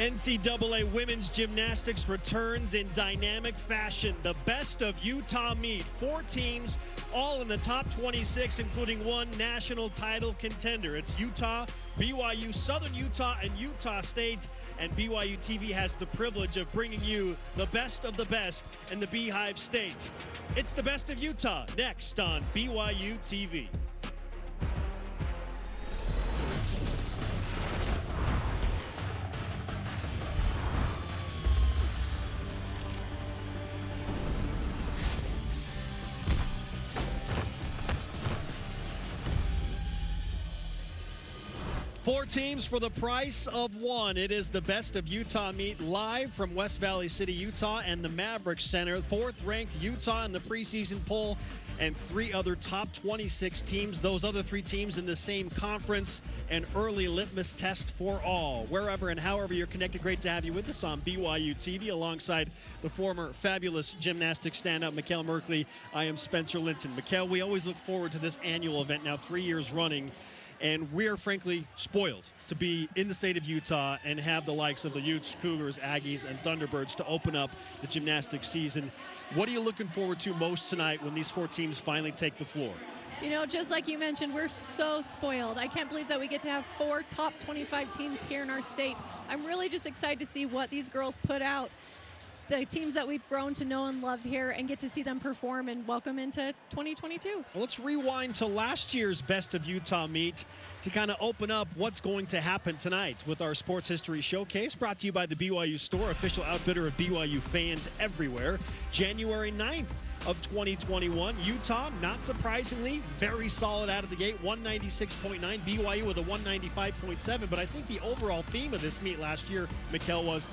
NCAA women's gymnastics returns in dynamic fashion. The best of Utah meet. 4 teams, all in the top 26, including one national title contender. It's Utah, BYU, Southern Utah, and Utah State. And BYU TV has the privilege of bringing you the best of the best in the Beehive State. It's the best of Utah, next on BYU TV. Four teams for the price of one. It is the best of Utah meet live from West Valley City, Utah, and the Maverik Center. 4th-ranked Utah in the preseason poll, and 3 other top 26 teams. Those other 3 teams in the same conference. An early litmus test for all. Wherever and however you're connected, great to have you with us on BYU TV alongside the former fabulous gymnastics standout, Mikkel Merkley. I am Spencer Linton. Mikkel, we always look forward to this annual event, now 3 years running. And we are frankly spoiled to be in the state of Utah and have the likes of the Utes, Cougars, Aggies, and Thunderbirds to open up the gymnastics season. What are you looking forward to most tonight when these 4 teams finally take the floor? You know, just like you mentioned, we're so spoiled. I can't believe that we get to have 4 top 25 teams here in our state. I'm really just excited to see what these girls put out. The teams that we've grown to know and love here, and get to see them perform and welcome into 2022. Well, let's rewind to last year's Best of Utah meet to kind of open up what's going to happen tonight with our Sports History Showcase, brought to you by the BYU Store, official outfitter of BYU fans everywhere. January 9th of 2021. Utah, not surprisingly, very solid out of the gate, 196.9. BYU with a 195.7. But I think the overall theme of this meet last year, Mikkel, was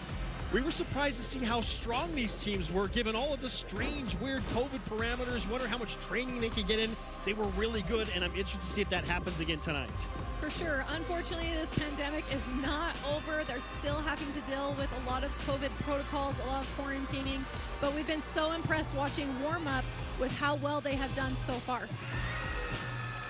we were surprised to see how strong these teams were, given all of the strange, weird COVID parameters. Wonder how much training they could get in. They were really good, and I'm interested to see if that happens again tonight. For sure. Unfortunately, this pandemic is not over. They're still having to deal with a lot of COVID protocols, a lot of quarantining. But we've been so impressed watching warm-ups with how well they have done so far.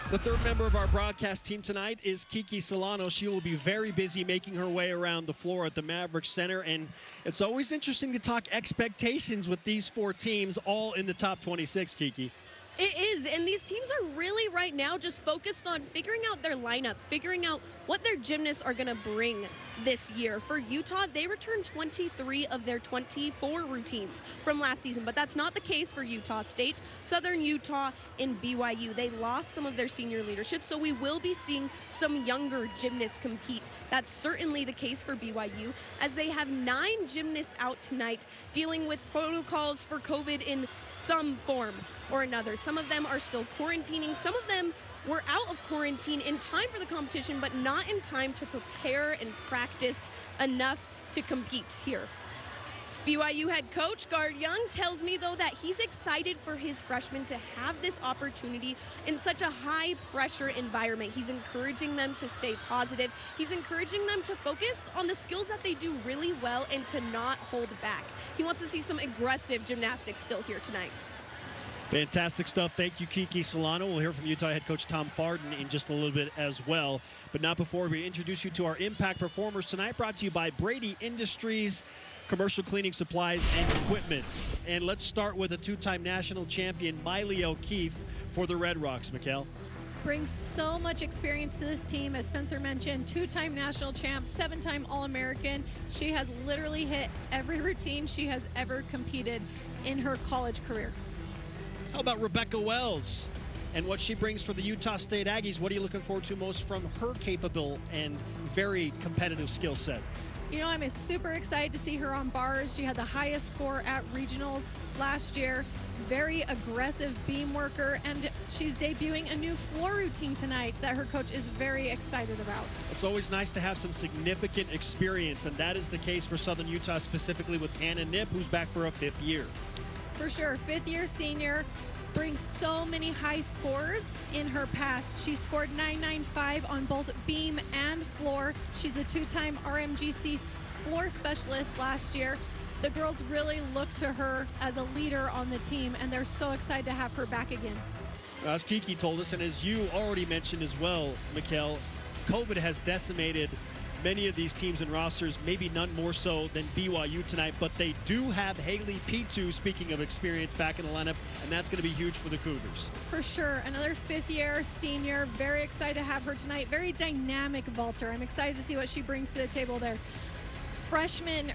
The 3rd member of our broadcast team tonight is Kiki Solano. She will be very busy making her way around the floor at the Maverik Center, and it's always interesting to talk expectations with these 4 teams all in the top 26, Kiki. It is, and these teams are really right now just focused on figuring out their lineup, figuring out what their gymnasts are going to bring this year. For Utah, they returned 23 of their 24 routines from last season, but that's not the case for Utah State, Southern Utah, and BYU. They lost some of their senior leadership, so we will be seeing some younger gymnasts compete. That's certainly the case for BYU, as they have 9 gymnasts out tonight dealing with protocols for COVID in some form or another. Some of them are still quarantining. Some of them were out of quarantine in time for the competition, but not in time to prepare and practice enough to compete here. BYU head coach Guard Young tells me, though, that he's excited for his freshmen to have this opportunity in such a high-pressure environment. He's encouraging them to stay positive. He's encouraging them to focus on the skills that they do really well and to not hold back. He wants to see some aggressive gymnastics still here tonight. Fantastic stuff. Thank you, Kiki Solano. We'll hear from Utah head coach Tom Farden in just a little bit as well. But not before we introduce you to our Impact performers tonight, brought to you by Brady Industries, commercial cleaning supplies and equipment. And let's start with a 2-time national champion, Miley O'Keefe, for the Red Rocks, Mikkel. Brings so much experience to this team. As Spencer mentioned, 2-time national champ, 7-time All-American. She has literally hit every routine she has ever competed in her college career. How about Rebecca Wells and what she brings for the Utah State Aggies? What are you looking forward to most from her capable and very competitive skill set? You know, I'm super excited to see her on bars. She had the highest score at regionals last year. Very aggressive beam worker, and she's debuting a new floor routine tonight that her coach is very excited about. It's always nice to have some significant experience, and that is the case for Southern Utah, specifically with Hannah Nip, who's back for a 5th year. For sure, 5th-year senior, brings so many high scores in her past. She scored 995 on both beam and floor. She's a 2-time RMGC floor specialist last year. The girls really look to her as a leader on the team, and they're so excited to have her back again. As Kiki told us, and as you already mentioned as well, Mikkel, COVID has decimated many of these teams and rosters, maybe none more so than BYU tonight, but they do have Haley Pitu, speaking of experience, back in the lineup, and that's going to be huge for the Cougars. For sure. Another fifth-year senior. Very excited to have her tonight. Very dynamic vaulter. I'm excited to see what she brings to the table there. Freshman,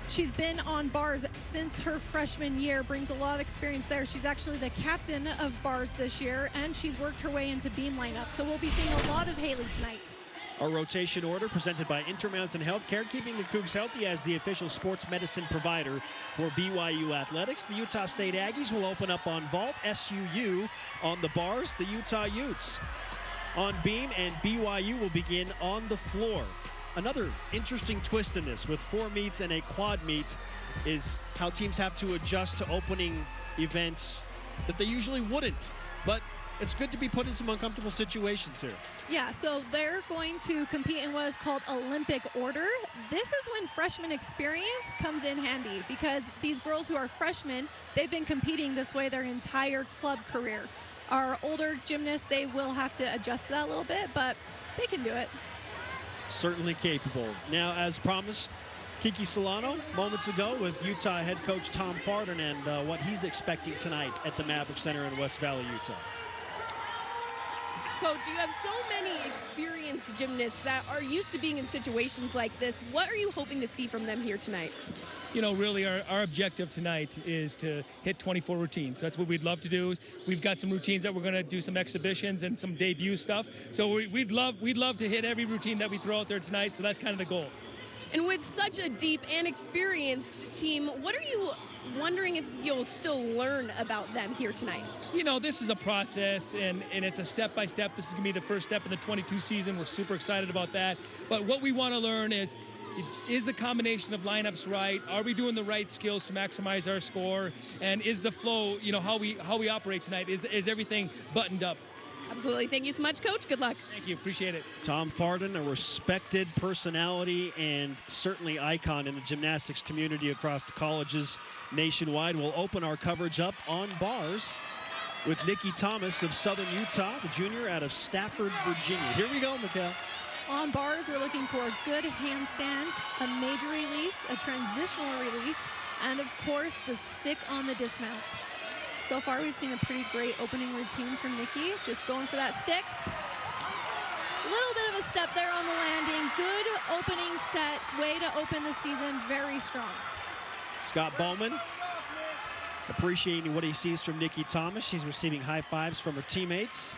she's been on bars since her freshman year, brings a lot of experience there. She's actually the captain of bars this year, and she's worked her way into beam lineup. So we'll be seeing a lot of Haley tonight. Our rotation order presented by Intermountain Healthcare, keeping the Cougs healthy as the official sports medicine provider for BYU Athletics. The Utah State Aggies will open up on vault, SUU on the bars, the Utah Utes on beam, and BYU will begin on the floor. Another interesting twist in this with 4 meets and a quad meet is how teams have to adjust to opening events that they usually wouldn't. But it's good to be put in some uncomfortable situations here. Yeah, so they're going to compete in what is called Olympic order. This is when freshman experience comes in handy because these girls who are freshmen, they've been competing this way their entire club career. Our older gymnasts, they will have to adjust to that a little bit, but they can do it. Certainly capable. Now, as promised, Kiki Solano moments ago with Utah head coach Tom Farden and what he's expecting tonight at the Maverick Center in West Valley, Utah. Coach, you have so many experienced gymnasts that are used to being in situations like this. What are you hoping to see from them here tonight? You know, really our objective tonight is to hit 24 routines. That's what we'd love to do. We've got some routines that we're going to do some exhibitions and some debut stuff. So we'd love to hit every routine that we throw out there tonight. So that's kind of the goal. And with such a deep and experienced team, what are you wondering if you'll still learn about them here tonight? You know, this is a process, and it's a step-by-step. This is going to be the first step in the 22 season. We're super excited about that. But what we want to learn is the combination of lineups right? Are we doing the right skills to maximize our score? And is the flow, you know, how we operate tonight? Is everything buttoned up? Absolutely. Thank you so much, Coach. Good luck. Thank you. Appreciate it. Tom Farden, a respected personality and certainly icon in the gymnastics community across the colleges nationwide. We'll open our coverage up on bars with Nikki Thomas of Southern Utah, the junior out of Stafford, Virginia. Here we go, Mikhail. On bars, we're looking for good handstands, a major release, a transitional release, and of course, the stick on the dismount. So far, we've seen a pretty great opening routine from Nikki. Just going for that stick. A little bit of a step there on the landing. Good opening set. Way to open the season. Very strong. Scott Bowman appreciating what he sees from Nikki Thomas. She's receiving high fives from her teammates.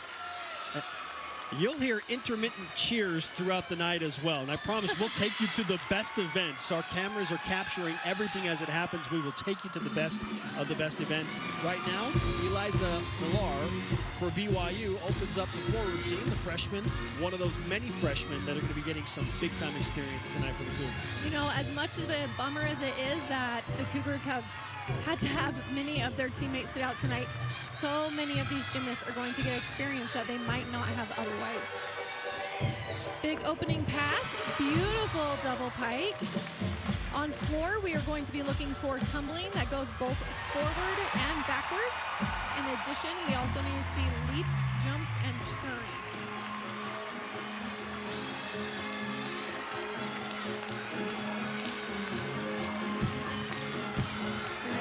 You'll hear intermittent cheers throughout the night as well. And I promise we'll take you to the best events. Our cameras are capturing everything as it happens. We will take you to the best of the best events. Right now, Eliza Millar for BYU opens up the floor routine. The freshman, one of those many freshmen that are going to be getting some big-time experience tonight for the Cougars. You know, as much of a bummer as it is that the Cougars have had to have many of their teammates sit out tonight, so many of these gymnasts are going to get experience that they might not have otherwise. Big opening pass, beautiful double pike. On floor, we are going to be looking for tumbling that goes both forward and backwards. In addition, we also need to see leaps, jumps, and turns.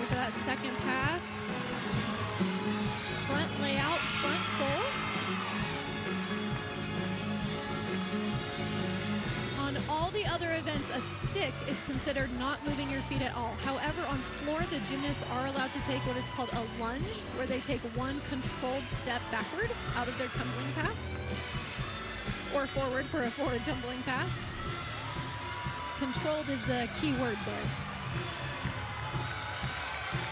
For that second pass. Front layout, front full. On all the other events, a stick is considered not moving your feet at all. However, on floor, the gymnasts are allowed to take what is called a lunge, where they take one controlled step backward out of their tumbling pass, or forward for a forward tumbling pass. Controlled is the key word there.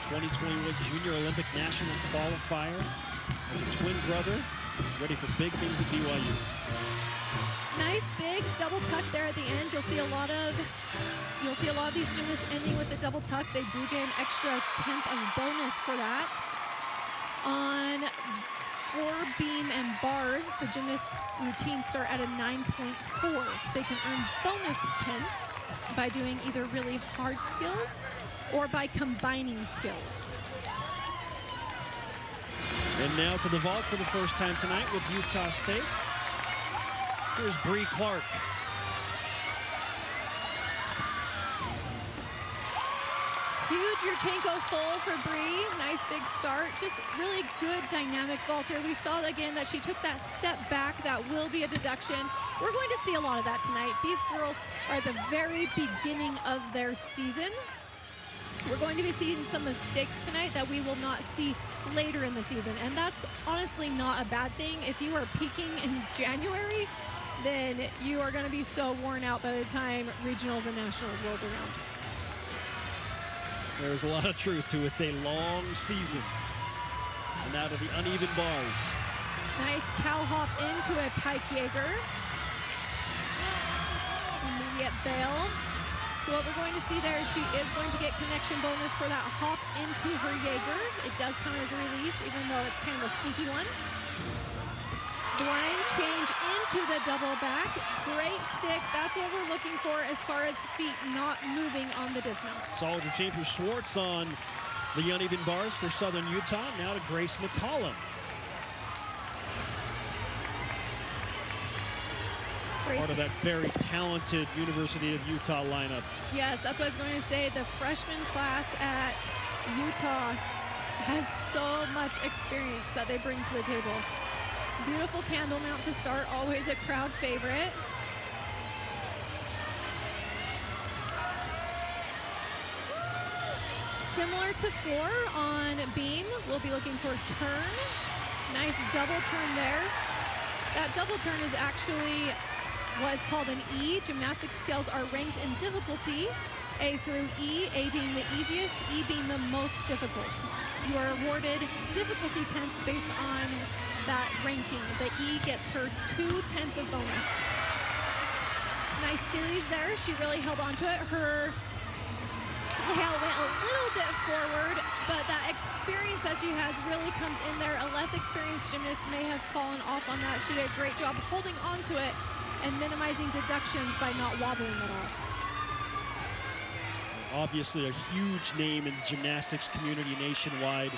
2021 Junior Olympic National Qualifier as a twin brother, ready for big things at BYU. Nice big double tuck there at the end. You'll see a lot of these gymnasts ending with the double tuck. They do get an extra 10th of bonus for that. On floor, beam, and bars, the gymnast routines start at a 9.4. They can earn bonus 10ths by doing either really hard skills or by combining skills. And now to the vault for the first time tonight with Utah State. Here's Bree Clark. Huge Yurchenko full for Bree. Nice big start. Just really good dynamic vaulter. We saw again that she took that step back. That will be a deduction. We're going to see a lot of that tonight. These girls are at the very beginning of their season. We're going to be seeing some mistakes tonight that we will not see later in the season. And that's honestly not a bad thing. If you are peaking in January, then you are going to be so worn out by the time regionals and nationals rolls around. There's a lot of truth to it. It's a long season. And now to the uneven bars. Nice cow hop into a pike Jaeger. Immediate bail. So what we're going to see there is she is going to get connection bonus for that hop into her Jaeger. It does count as a release, even though it's kind of a sneaky one. Blind change into the double back. Great stick. That's what we're looking for as far as feet not moving on the dismount. Solid routine for Schwartz on the uneven bars for Southern Utah. Now to Grace McCollum. Part of that very talented University of Utah lineup. Yes, that's what I was going to say. The freshman class at Utah has so much experience that they bring to the table. Beautiful candle mount to start, always a crowd favorite. Similar to floor on beam, we'll be looking for turn. Nice double turn there. That double turn is actually what is called an E. Gymnastic scales are ranked in difficulty, A through E, A being the easiest, E being the most difficult. You are awarded difficulty tenths based on that ranking. The E gets her 2 tenths of bonus. Nice series there. She really held on to it. Her layout went a little bit forward, but that experience that she has really comes in there. A less experienced gymnast may have fallen off on that. She did a great job holding on to it and minimizing deductions by not wobbling at all. Obviously a huge name in the gymnastics community nationwide.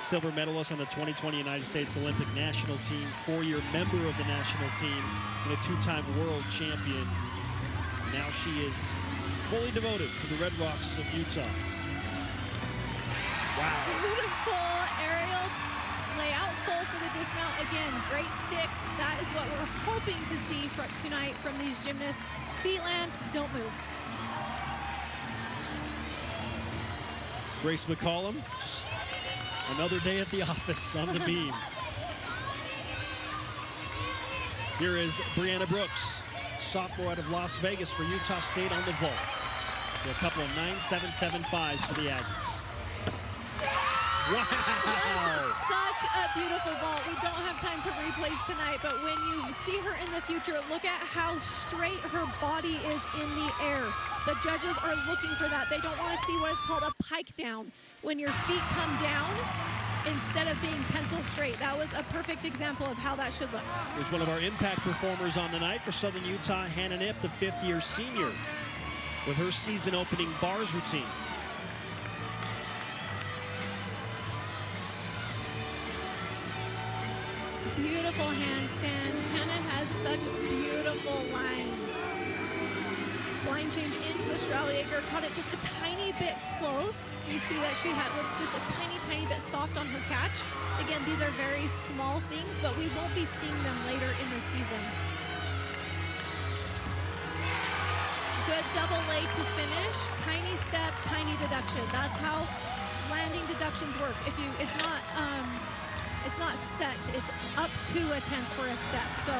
Silver medalist on the 2020 United States Olympic national team, 4-year member of the national team, and a 2-time world champion. Now she is fully devoted to the Red Rocks of Utah. Wow. Beautiful aerial layout full for the dismount. Again, great sticks. That is what we're hoping to see tonight from these gymnasts. Feet land, don't move. Grace McCollum, just another day at the office on the beam. Here is Brianna Brooks, sophomore out of Las Vegas for Utah State on the vault. A couple of 9.775s for the Aggies. Wow! This is such a beautiful vault. We don't have time for replays tonight, but when you see her in the future, look at how straight her body is in the air. The judges are looking for that. They don't want to see what is called a pike down, when your feet come down instead of being pencil straight. That was a perfect example of how that should look. Here's one of our impact performers on the night for Southern Utah, Hannah Nipp, the 5th-year senior, with her season-opening bars routine. Beautiful handstand. Hannah has such beautiful lines. Blind change into the straddle Jaeger, caught it just a tiny bit close. You see that she was just a tiny bit soft on her catch. Again, these are very small things, but we won't be seeing them later in the season. Good double lay to finish. Tiny step, tiny deduction. That's how landing deductions work. It's not set, it's up to a tenth for a step. So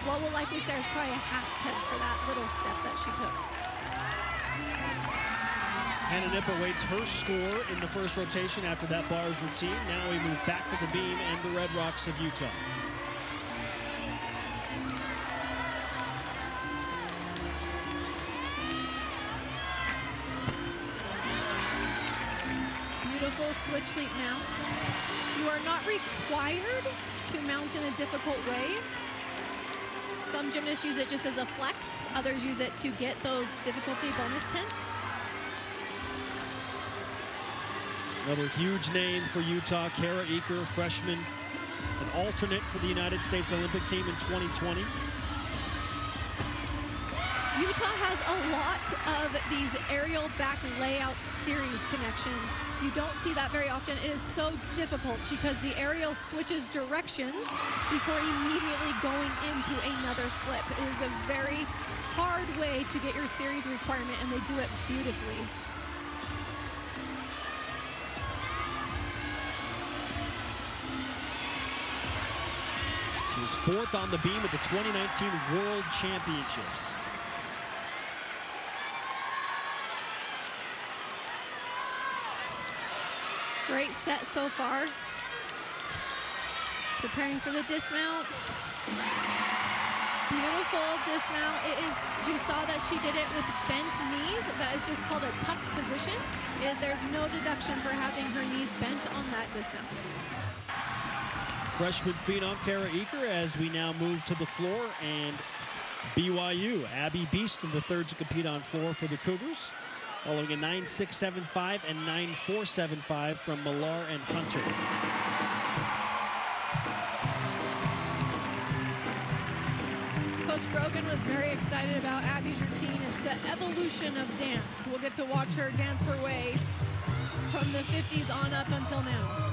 what we'll likely say is probably a half tenth for that little step that she took. Hannah Nipp awaits her score in the first rotation after that bars routine. Now we move back to the beam and the Red Rocks of Utah. Beautiful switch leap mount. You are not required to mount in a difficult way. Some gymnasts use it just as a flex. Others use it to get those difficulty bonus tenths. Another huge name for Utah, Kara Eaker, freshman, an alternate for the United States Olympic team in 2020. Utah has a lot of these aerial back layout series connections. You don't see that very often. It is so difficult because the aerial switches directions before immediately going into another flip. It is a very hard way to get your series requirement, and they do it beautifully. She was 4th on the beam at the 2019 World Championships. Great set so far. Preparing for the dismount. Beautiful dismount. You saw that she did it with bent knees. That is just called a tuck position. There's no deduction for having her knees bent on that dismount. Freshman phenom Kara Eaker as we now move to the floor, and BYU, Abby Beeston, the third to compete on floor for the Cougars, following a 9.675 and 9.475 from Millar and Hunter. Coach Brogan was very excited about Abby's routine. It's the evolution of dance. We'll get to watch her dance her way from the 50s on up until now.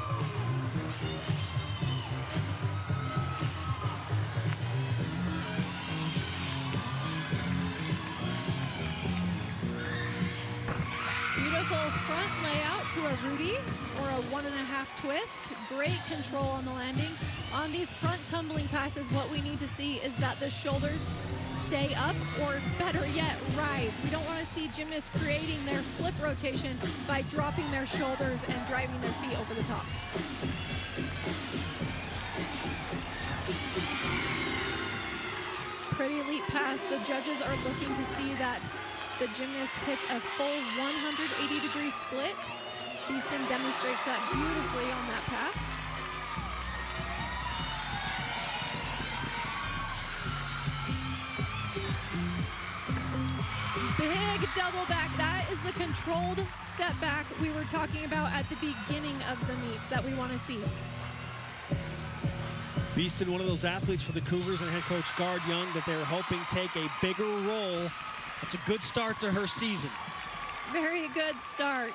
Beautiful front layout to a Rudy or a 1.5 twist. Great control on the landing. On these front tumbling passes, what we need to see is that the shoulders stay up, or better yet, rise. We don't want to see gymnasts creating their flip rotation by dropping their shoulders and driving their feet over the top. Pretty elite pass. The judges are looking to see that the gymnast hits a full 180-degree split. Beeston demonstrates that beautifully on that pass. Big double back. That is the controlled step back we were talking about at the beginning of the meet that we want to see. Beeston, one of those athletes for the Cougars and head coach Gard Young that they were hoping take a bigger role. It's a good start to her season. Very good start.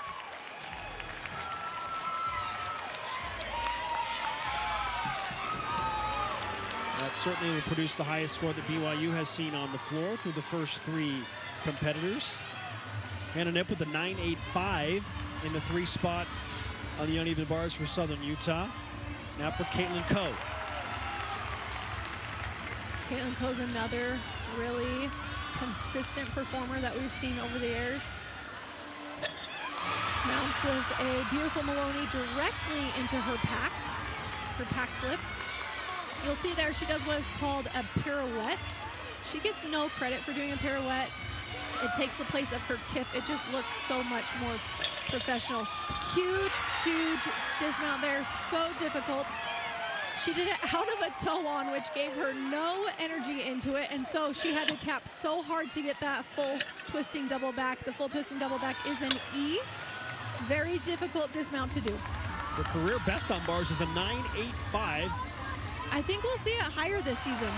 That certainly will produce the highest score that BYU has seen on the floor through the first 3 competitors. Hannah Knipp with a 9.85 in the 3 spot on the uneven bars for Southern Utah. Now for Caitlin Coe. Caitlin Coe's another really consistent performer that we've seen over the years. Mounts with a beautiful Maloney directly into her pack flipped. You'll see there she does what is called a pirouette. She gets no credit for doing a pirouette. It takes the place of her kip. It just looks so much more professional. Huge, huge dismount there, so difficult. She did it out of a toe on, which gave her no energy into it, and so she had to tap so hard to get that full twisting double back. The full twisting double back is an E. Very difficult dismount to do. Her career best on bars is a 9.85. I think we'll see it higher this season.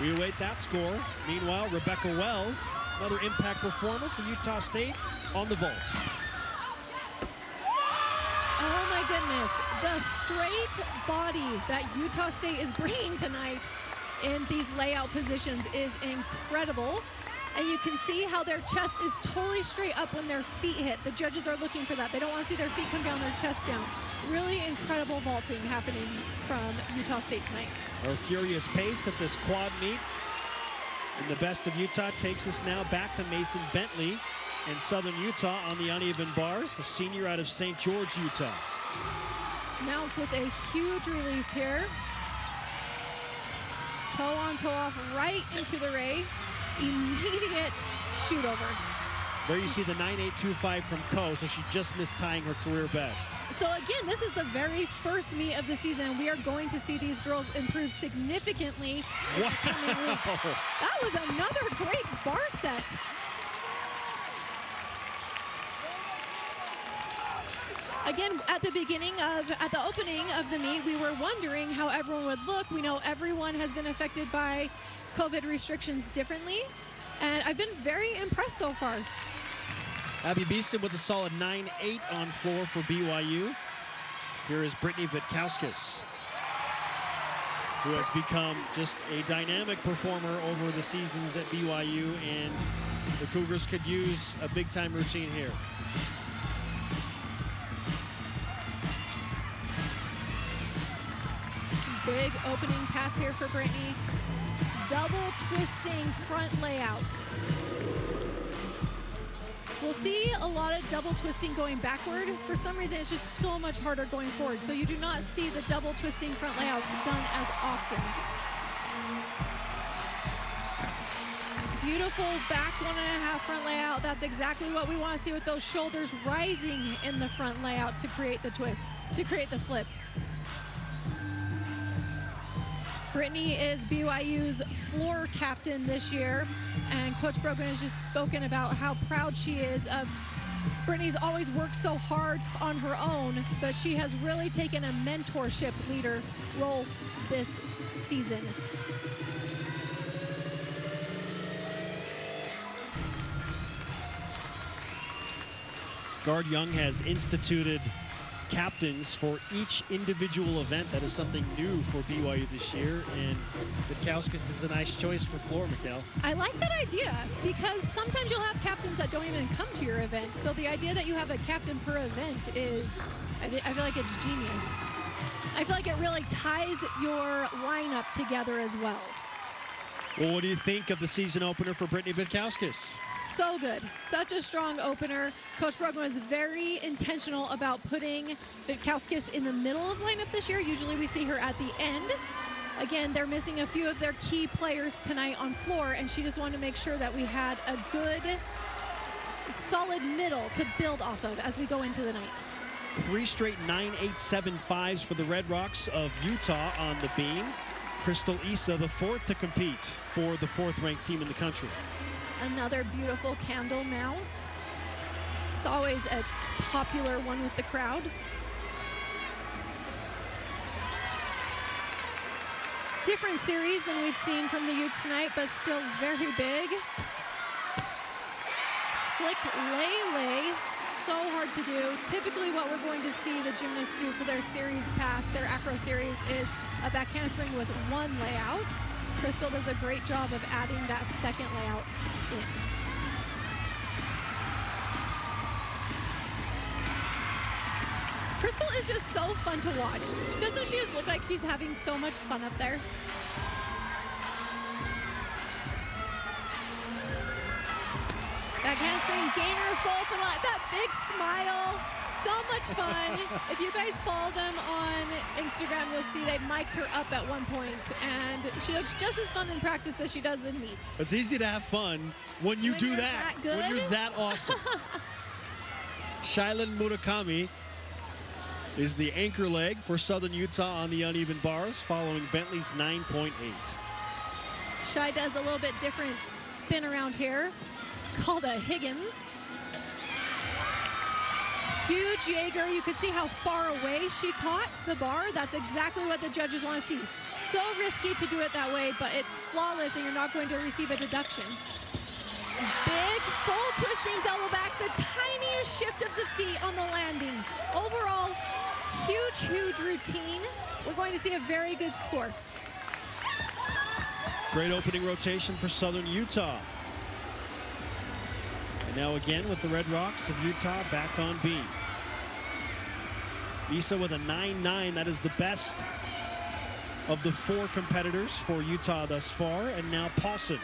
We await that score. Meanwhile, Rebecca Wells, another impact performer for Utah State, on the vault. Oh my goodness, the straight body that Utah State is bringing tonight in these layout positions is incredible. And you can see how their chest is totally straight up when their feet hit. The judges are looking for that. They don't want to see their feet come down, their chest down. Really incredible vaulting happening from Utah State tonight. Our furious pace at this quad meet. And the best of Utah takes us now back to Mason Bentley in Southern Utah on the uneven bars, a senior out of St. George, Utah. Mounts with a huge release here. Toe on, toe off, right into the ray. Immediate shoot over. There you see the 9.825 from Coe, so she just missed tying her career best. So again, this is the very first meet of the season, and we are going to see these girls improve significantly. Wow. That was another great bar set. Again, at the opening of the meet, we were wondering how everyone would look. We know everyone has been affected by COVID restrictions differently. And I've been very impressed so far. Abby Beeson with a solid 9-8 on floor for BYU. Here is Brittany Vitkauskas, who has become just a dynamic performer over the seasons at BYU, and the Cougars could use a big-time routine here. Big opening pass here for Brittany. Double twisting front layout. We'll see a lot of double twisting going backward. For some reason, it's just so much harder going forward. So you do not see the double twisting front layouts done as often. Beautiful back 1.5 front layout. That's exactly what we want to see with those shoulders rising in the front layout to create the twist, to create the flip. Brittany is BYU's floor captain this year, and Coach Brogan has just spoken about how proud she is of Brittany's always worked so hard on her own, but she has really taken a mentorship leader role this season. Guard Young has instituted captains for each individual event. That is something new for BYU this year, and Vitkauskas is a nice choice for floor, Mikkel. I like that idea because sometimes you'll have captains that don't even come to your event. So the idea that you have a captain per event is, I feel like it's genius. I feel like it really ties your lineup together as well. Well, what do you think of the season opener for Brittany Vitkauskas? So good. Such a strong opener. Coach Brogan was very intentional about putting Vitkauskas in the middle of lineup this year. Usually we see her at the end. Again, they're missing a few of their key players tonight on floor, and she just wanted to make sure that we had a good, solid middle to build off of as we go into the night. 3 straight 9.875s for the Red Rocks of Utah on the beam. Crystal Issa, the 4th to compete for the 4th-ranked team in the country. Another beautiful candle mount. It's always a popular one with the crowd. Different series than we've seen from the Utes tonight, but still very big. Flick lay, so hard to do. Typically what we're going to see the gymnasts do for their series pass, their acro series, is a back handspring with one layout. Crystal does a great job of adding that second layout in. Crystal is just so fun to watch. Doesn't she just look like she's having so much fun up there? Back handspring, gainer, full for that big smile. So much fun. If you guys follow them on Instagram, you'll see they mic'd her up at one point, and she looks just as fun in practice as she does in meets. It's easy to have fun when you do that. When you're that awesome. Shailen Murakami is the anchor leg for Southern Utah on the uneven bars, following Bentley's 9.8. Shai does a little bit different spin around here, called a Higgins. Huge Jaeger. You could see how far away she caught the bar. That's exactly what the judges want to see. So risky to do it that way, but it's flawless and you're not going to receive a deduction. Big full twisting double back, the tiniest shift of the feet on the landing. Overall, huge routine. We're going to see a very good score. Great opening rotation for Southern Utah. And now again with the Red Rocks of Utah back on beam. Issa with a 9.9. That is the best of the 4 competitors for Utah thus far. And now Paulson.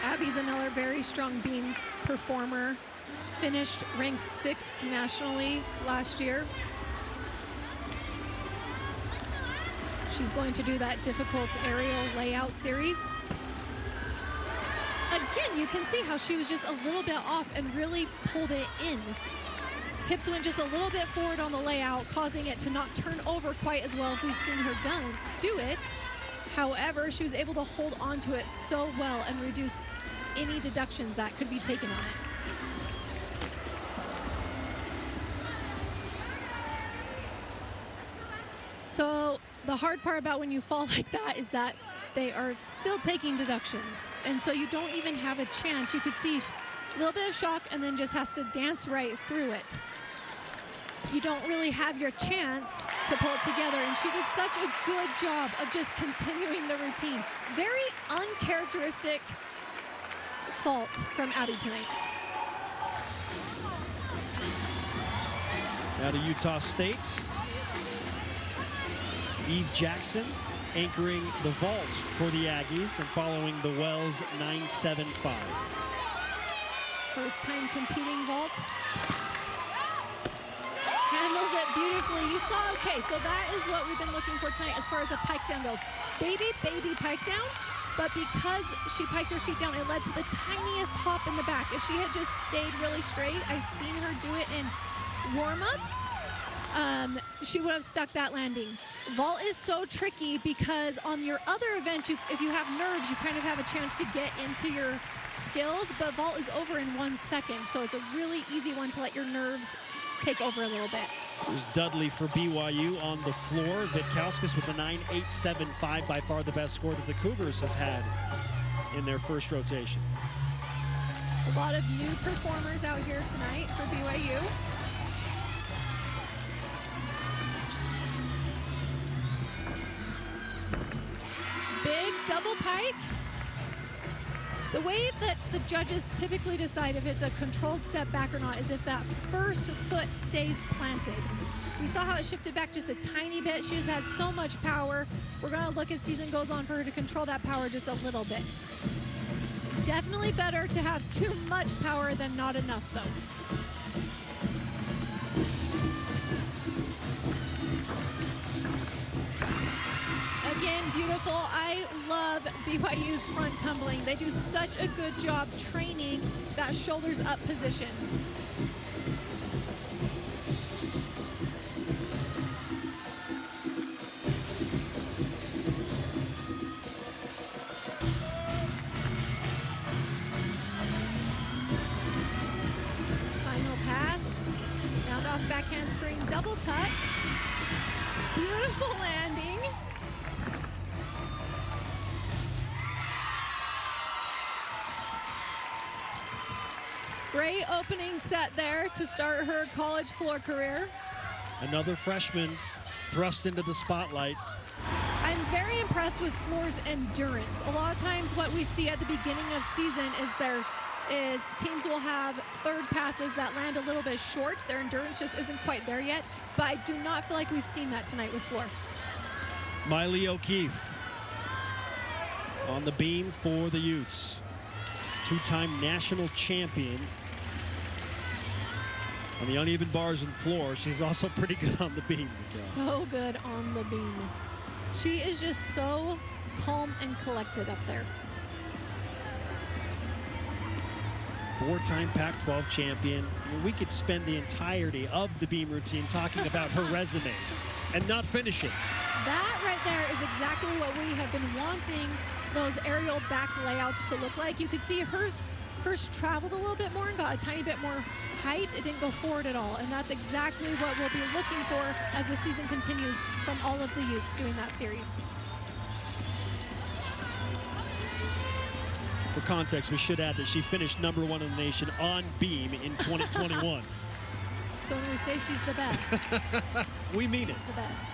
Abby's another very strong beam performer. Finished ranked 6th nationally last year. She's going to do that difficult aerial layout series. Again, you can see how she was just a little bit off and really pulled it in. Hips went just a little bit forward on the layout, causing it to not turn over quite as well as we've seen her do it. However, she was able to hold on to it so well and reduce any deductions that could be taken on it. So the hard part about when you fall like that is that they are still taking deductions. And so you don't even have a chance. You could see a little bit of shock and then just has to dance right through it. You don't really have your chance to pull it together. And she did such a good job of just continuing the routine. Very uncharacteristic fault from Abby tonight. Now to Utah State. Eve Jackson anchoring the vault for the Aggies and following the Wells 975. First time competing vault. Handles it beautifully. You saw, okay, so that is what we've been looking for tonight as far as a pike down goes. Baby pike down, but because she piked her feet down, it led to the tiniest hop in the back. If she had just stayed really straight, I've seen her do it in warm-ups, she would have stuck that landing. Vault is so tricky because on your other events, if you have nerves, you kind of have a chance to get into your skills, but vault is over in 1 second, so it's a really easy one to let your nerves take over a little bit. There's Dudley for BYU on the floor. Vitkauskas with a 9.875, by far the best score that the Cougars have had in their first rotation. A lot of new performers out here tonight for BYU. Big double pike. The way that the judges typically decide if it's a controlled step back or not is if that first foot stays planted. We saw how it shifted back just a tiny bit. She just had so much power. We're going to look as season goes on for her to control that power just a little bit. Definitely better to have too much power than not enough, though. Again, beautiful. I love BYU's front tumbling. They do such a good job training that shoulders up position. Final pass. Round off back handspring double tuck. Beautiful landing. Great opening set there to start her college floor career. Another freshman thrust into the spotlight. I'm very impressed with Floor's endurance. A lot of times what we see at the beginning of season is teams will have third passes that land a little bit short. Their endurance just isn't quite there yet, but I do not feel like we've seen that tonight with Floor. Miley O'Keefe on the beam for the Utes. Two-time national champion. On the uneven bars and floor, she's also pretty good on the beam. So good on the beam. She is just so calm and collected up there. Four-time Pac-12 champion. I mean, we could spend the entirety of the beam routine talking about her resume and not finish it. That right there is exactly what we have been wanting those aerial back layouts to look like. You could see hers traveled a little bit more and got a tiny bit more height. It didn't go forward at all, and that's exactly what we'll be looking for as the season continues from all of the Utes doing that series. For context, we should add that she finished #1 in the nation on beam in 2021. So when we say she's the best, we mean it. she's the best.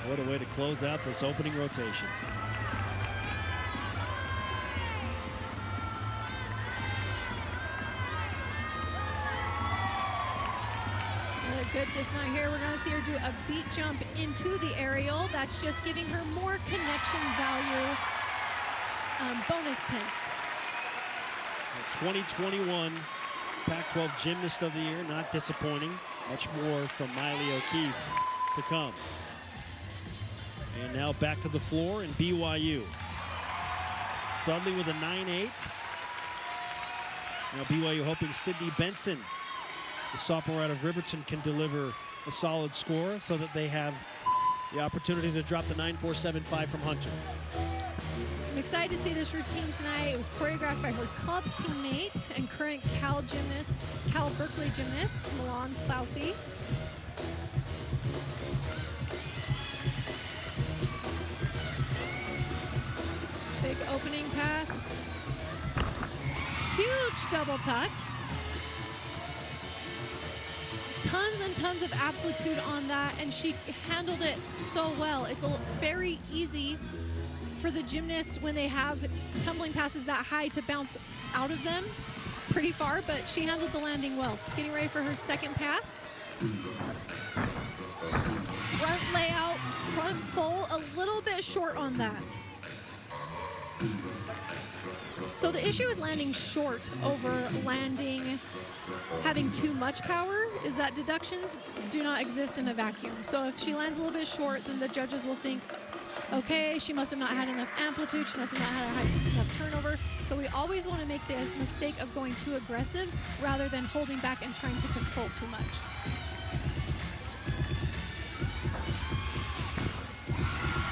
What a way to close out this opening rotation. Another good dismount here. We're going to see her do a beat jump into the aerial. That's just giving her more connection value. Bonus tenths. 2021 Pac-12 Gymnast of the Year, not disappointing. Much more from Miley O'Keefe to come. And now back to the floor in BYU. Dudley with a 9.8. Now BYU hoping Sydney Benson, the sophomore out of Riverton, can deliver a solid score so that they have the opportunity to drop the 9.475 from Hunter. I'm excited to see this routine tonight. It was choreographed by her club teammate and current Cal Berkeley gymnast, Milan Clausey. Big opening pass. Huge double tuck. Tons and tons of amplitude on that, and she handled it so well. It's very easy for the gymnasts when they have tumbling passes that high to bounce out of them pretty far, but she handled the landing well. Getting ready for her second pass. Front layout, front full, a little bit short on that. So the issue with landing short over landing having too much power is that deductions do not exist in a vacuum. So if she lands a little bit short, then the judges will think, okay, she must have not had enough amplitude, she must have not had enough turnover. So we always want to make the mistake of going too aggressive rather than holding back and trying to control too much.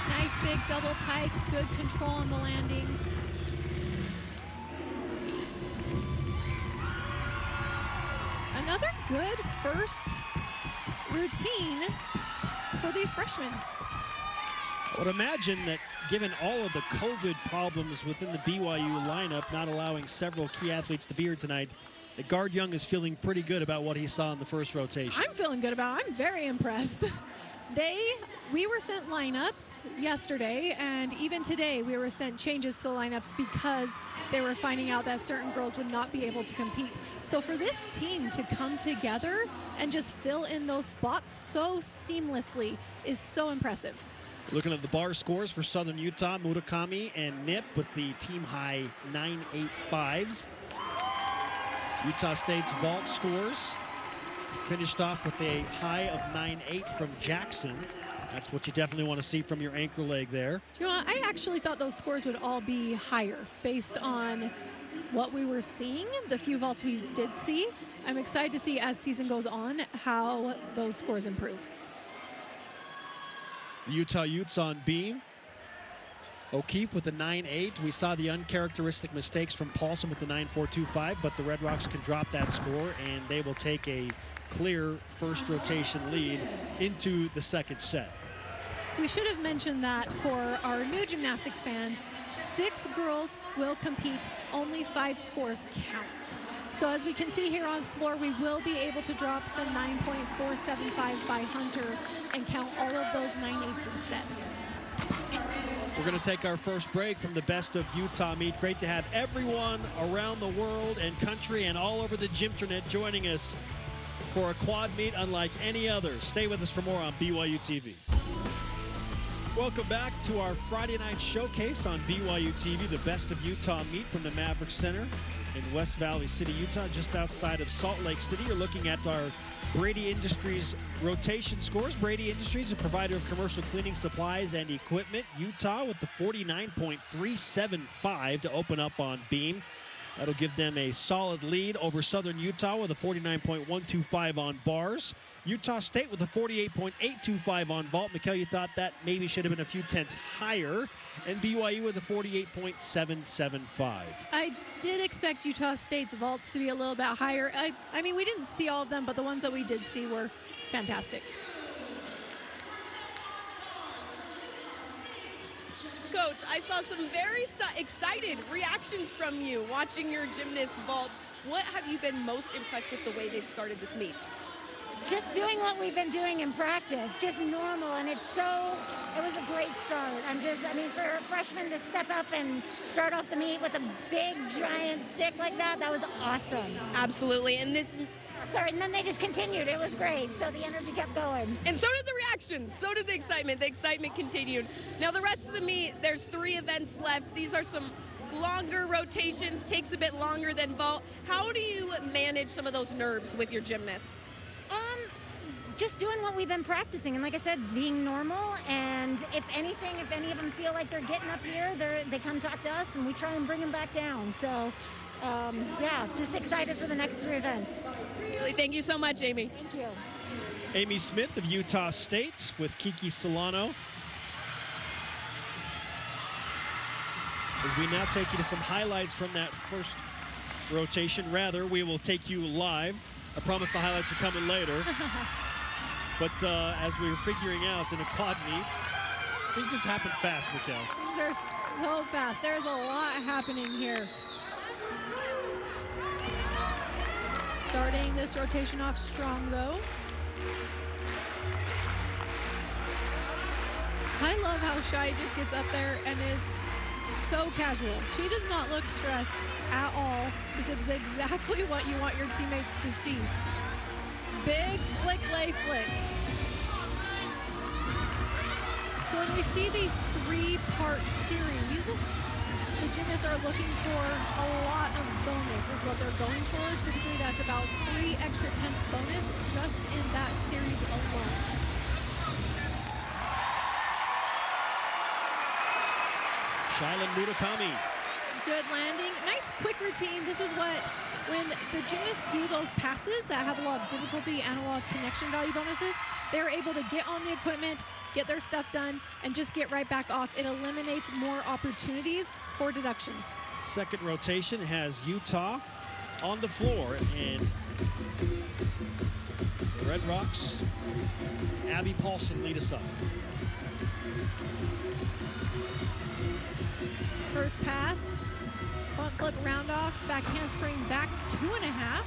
Nice big double pike, good control on the landing. Another good first routine for these freshmen. I would imagine that given all of the COVID problems within the BYU lineup, not allowing several key athletes to be here tonight, that Guard Young is feeling pretty good about what he saw in the first rotation. I'm feeling good about it. I'm very impressed. We were sent lineups yesterday, and even today we were sent changes to the lineups because they were finding out that certain girls would not be able to compete. So for this team to come together and just fill in those spots so seamlessly is so impressive. Looking at the bar scores for Southern Utah, Murakami and Nip with the team high 9.85s. Utah State's vault scores finished off with a high of 9.8 from Jackson. That's what you definitely want to see from your anchor leg there. Do you know what? I actually thought those scores would all be higher based on what we were seeing, the few vaults we did see. I'm excited to see as season goes on how those scores improve. The Utah Utes on beam. O'Keefe with the 9.8. We saw the uncharacteristic mistakes from Paulson with the 9.425, but the Red Rocks can drop that score and they will take a clear first rotation lead into the second set. We should have mentioned that for our new gymnastics fans, 6 girls will compete, only 5 scores count. So as we can see here on floor, we will be able to drop the 9.475 by Hunter and count all of those 9.8s instead. We're going to take our first break from the Best of Utah meet. Great to have everyone around the world and country and all over the Gymternet joining us for a quad meet unlike any other. Stay with us for more on BYU TV. Welcome back to our Friday night showcase on BYU TV, the Best of Utah meet from the Maverick Center in West Valley City, Utah, just outside of Salt Lake City. You're looking at our Brady Industries rotation scores. Brady Industries, a provider of commercial cleaning supplies and equipment. Utah with the 49.375 to open up on beam. That'll give them a solid lead over Southern Utah with a 49.125 on bars. Utah State with a 48.825 on vault. Mikkel, you thought that maybe should have been a few tenths higher. And BYU with a 48.775. I did expect Utah State's vaults to be a little bit higher. I mean, we didn't see all of them, but the ones that we did see were fantastic. Coach, I saw some very excited reactions from you watching your gymnast vault. What have you been most impressed with the way they've started this meet? Just doing what we've been doing in practice, just normal, and it was a great start. I mean, for a freshman to step up and start off the meet with a big, giant stick like that, that was awesome. Absolutely, and and then they just continued. It was great, so the energy kept going. And so did the reactions, so did the excitement. The excitement continued. Now the rest of the meet, there's 3 events left. These are some longer rotations, takes a bit longer than vault. How do you manage some of those nerves with your gymnasts? Just doing what we've been practicing, and like I said, being normal, and if any of them feel like they're getting up here, they come talk to us, and we try and bring them back down. So, yeah, just excited for the next 3 events. Really, thank you so much, Amy. Thank you. Amy Smith of Utah State with Kiki Solano. As we now take you to some highlights from that first rotation. Rather, we will take you live. I promise the highlights are coming later. But as we were figuring out in a quad meet, Things just happen fast, Mikkel. Things are so fast. There's a lot happening here. Starting this rotation off strong, though. I love how Shai just gets up there and is so casual. She does not look stressed at all. This is exactly what you want your teammates to see. Big flick, lay flick. So when we see these three-part series, the gymnasts are looking for a lot of bonus is what they're going for. Typically that's about 3 extra tenths bonus just in that series alone. Shailin Murakami. Good landing. Nice quick routine. This is what, when the gymnasts do those passes that have a lot of difficulty and a lot of connection value bonuses, they're able to get on the equipment, get their stuff done, and just get right back off. It eliminates more opportunities for deductions. Second rotation has Utah on the floor, and the Red Rocks, Abby Paulson lead us up. First pass, front flip round off, back handspring back 2.5.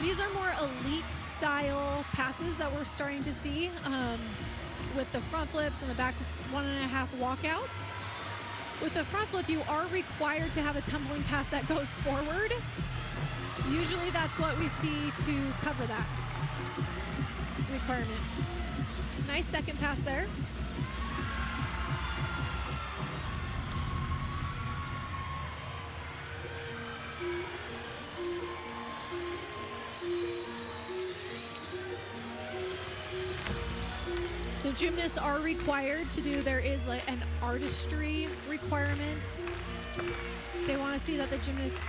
These are more elite style passes that we're starting to see with the front flips and the back 1.5 walkouts. With the front flip, you are required to have a tumbling pass that goes forward. Usually that's what we see to cover that requirement. Nice second pass there. The gymnasts are required to do, there is like an artistry requirement. They want to see that the gymnast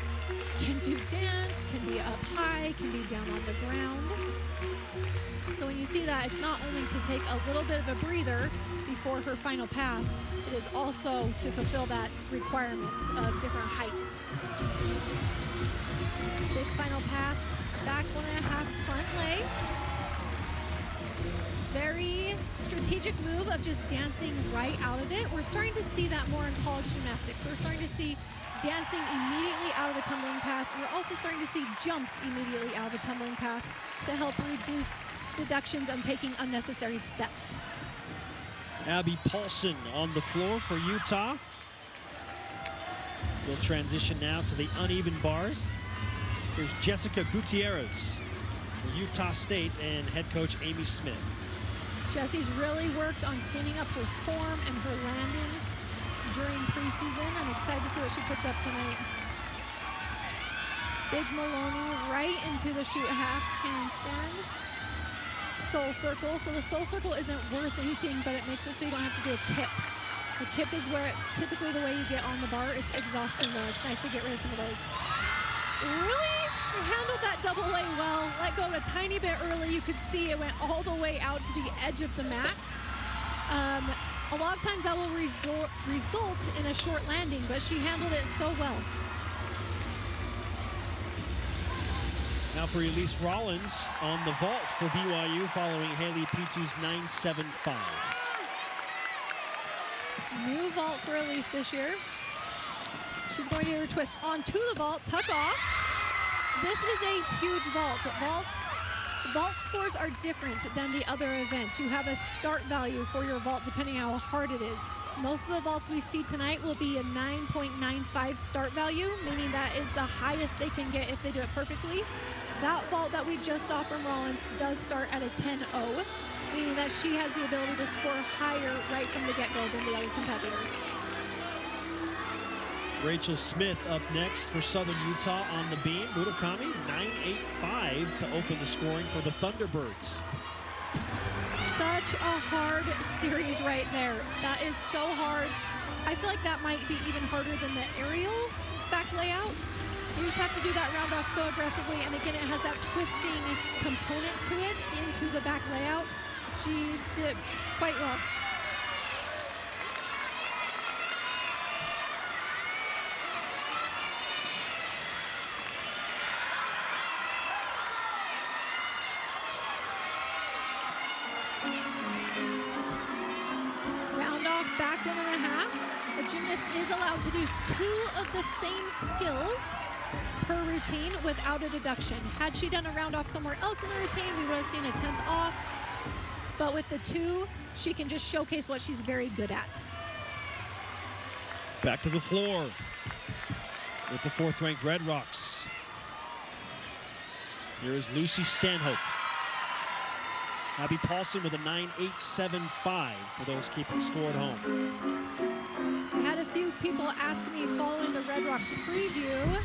can do dance, can be up high, can be down on the ground. So when you see that, it's not only to take a little bit of a breather before her final pass, it is also to fulfill that requirement of different heights. Big final pass, back 1.5 front lay. Very strategic move of just dancing right out of it. We're starting to see that more in college gymnastics. We're starting to see dancing immediately out of the tumbling pass. And we're also starting to see jumps immediately out of the tumbling pass to help reduce deductions on taking unnecessary steps. Abby Paulson on the floor for Utah. We'll transition now to the uneven bars. Here's Jessica Gutierrez for Utah State and head coach Amy Smith. Jessie's really worked on cleaning up her form and her landings during preseason. I'm excited to see what she puts up tonight. Big Maloney right into the shoot half handstand. Soul circle. So the soul circle isn't worth anything, but it makes it so you don't have to do a kip. The kip is where typically the way you get on the bar. It's exhausting though. It's nice to get rid of some of those. Really handled that double lay well. Let go a tiny bit early. You could see it went all the way out to the edge of the mat. A lot of times that will result in a short landing, but she handled it so well. Now for Elise Rollins on the vault for BYU following Haley P2's 9.75. New vault for Elise this year. She's going to do her twist onto the vault, tuck off. This is a huge vault. Vault scores are different than the other events. You have a start value for your vault depending how hard it is. Most of the vaults we see tonight will be a 9.95 start value, meaning that is the highest they can get if they do it perfectly. That vault that we just saw from Rollins does start at a 10.0, meaning that she has the ability to score higher right from the get-go than the other competitors. Rachel Smith up next for Southern Utah on the beam. Murakami 9.85 to open the scoring for the Thunderbirds. Such a hard series right there. That is so hard. I feel like that might be even harder than the aerial back layout. You just have to do that round off so aggressively, and again, it has that twisting component to it into the back layout. She did it quite well. to do 2 of the same skills per routine without a deduction. Had she done a round off somewhere else in the routine, we would have seen a 10th off. But with the 2, she can just showcase what she's very good at. Back to the floor with the 4th-ranked Red Rocks. Here is Lucy Stanhope. Abby Paulson with a 9.875 for those keeping score at home. I had a few people ask me following the Red Rock preview.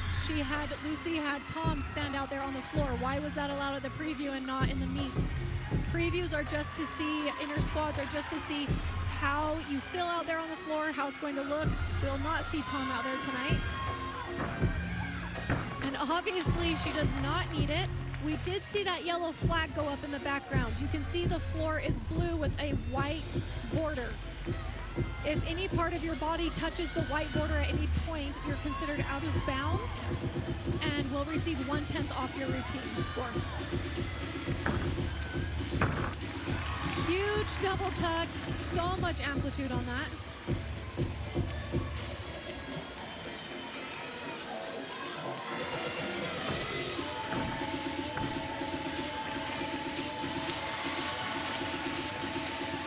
Lucy had Tom stand out there on the floor. Why was that allowed at the preview and not in the meets? Previews are just to see, inner squads are just to see how you feel out there on the floor, how it's going to look. We'll not see Tom out there tonight. And obviously she does not need it. We did see that yellow flag go up in the background. You can see the floor is blue with a white border. If any part of your body touches the white border at any point, you're considered out of bounds and will receive 1/10 off your routine score. Huge double tuck, so much amplitude on that.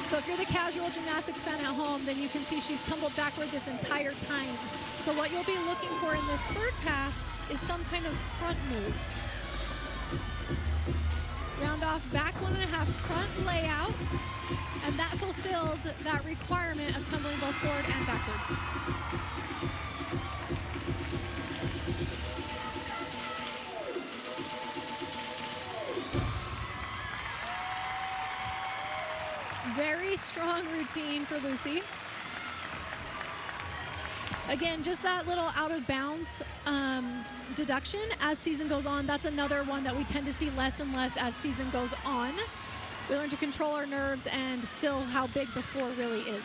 So if you're the casual gymnastics fan at home, then you can see she's tumbled backward this entire time. So what you'll be looking for in this 3rd pass is some kind of front move. Round off back 1.5 front layout, and that fulfills that requirement of tumbling both forward and backwards. Very strong routine for Lucy. Again, just that little out of bounds deduction as season goes on. That's another one that we tend to see less and less as season goes on. We learn to control our nerves and feel how big the floor really is.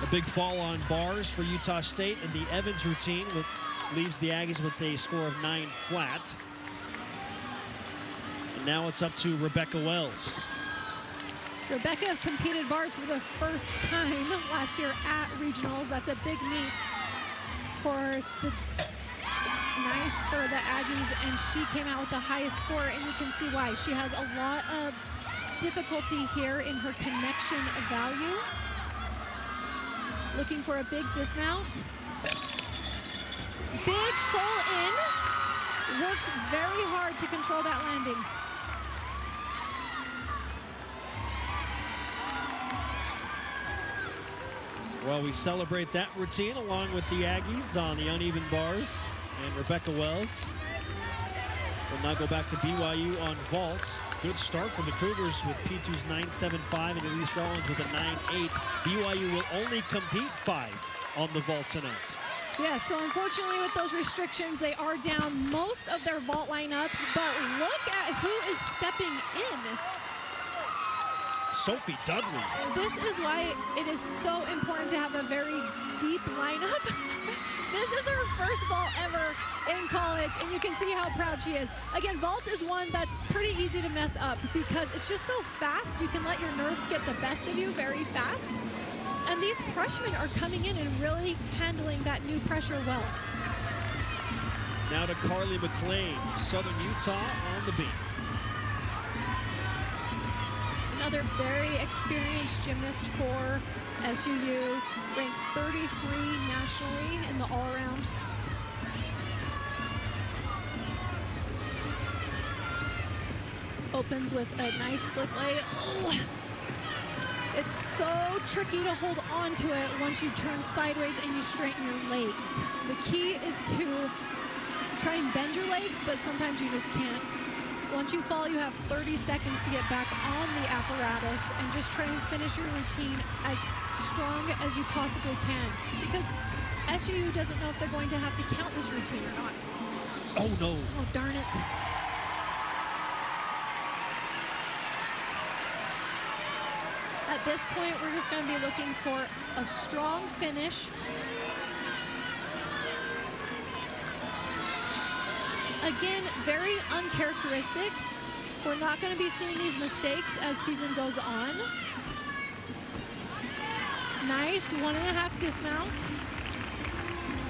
A big fall on bars for Utah State, and the Evans routine leaves the Aggies with a score of 9 flat. And now it's up to Rebecca Wells. Rebecca competed bars for the first time last year at regionals. That's a big meet for the nice for the Aggies, and she came out with the highest score, and you can see why. She has a lot of difficulty here in her connection value. Looking for a big dismount. Big full in. Works very hard to control that landing. Well, we celebrate that routine along with the Aggies on the uneven bars. And Rebecca Wells will now go back to BYU on vault. Good start from the Cougars with P2's 9.75 and Elise Rollins with a 9.8. BYU will only compete 5 on the vault tonight. Yeah, so unfortunately with those restrictions, they are down most of their vault lineup, but look at who is stepping in. Sophie Dudley. This is why it is so important to have a very deep lineup. This is her first vault ever in college, and you can see how proud she is. Again, vault is one that's pretty easy to mess up because it's just so fast. You can let your nerves get the best of you very fast. And these freshmen are coming in and really handling that new pressure well. Now to Carly McLean, Southern Utah on the beat. Another very experienced gymnast for SUU, ranks 33 nationally in the all-around. Opens with a nice flip lay. Oh. It's so tricky to hold on to it once you turn sideways and you straighten your legs. The key is to try and bend your legs, but sometimes you just can't. Once you fall, you have 30 seconds to get back on the apparatus and just try and finish your routine as strong as you possibly can. Because SUU doesn't know if they're going to have to count this routine or not. Oh no. Oh, darn it. At this point, we're just going to be looking for a strong finish. Again, very uncharacteristic. We're not going to be seeing these mistakes as season goes on. Nice 1.5 dismount.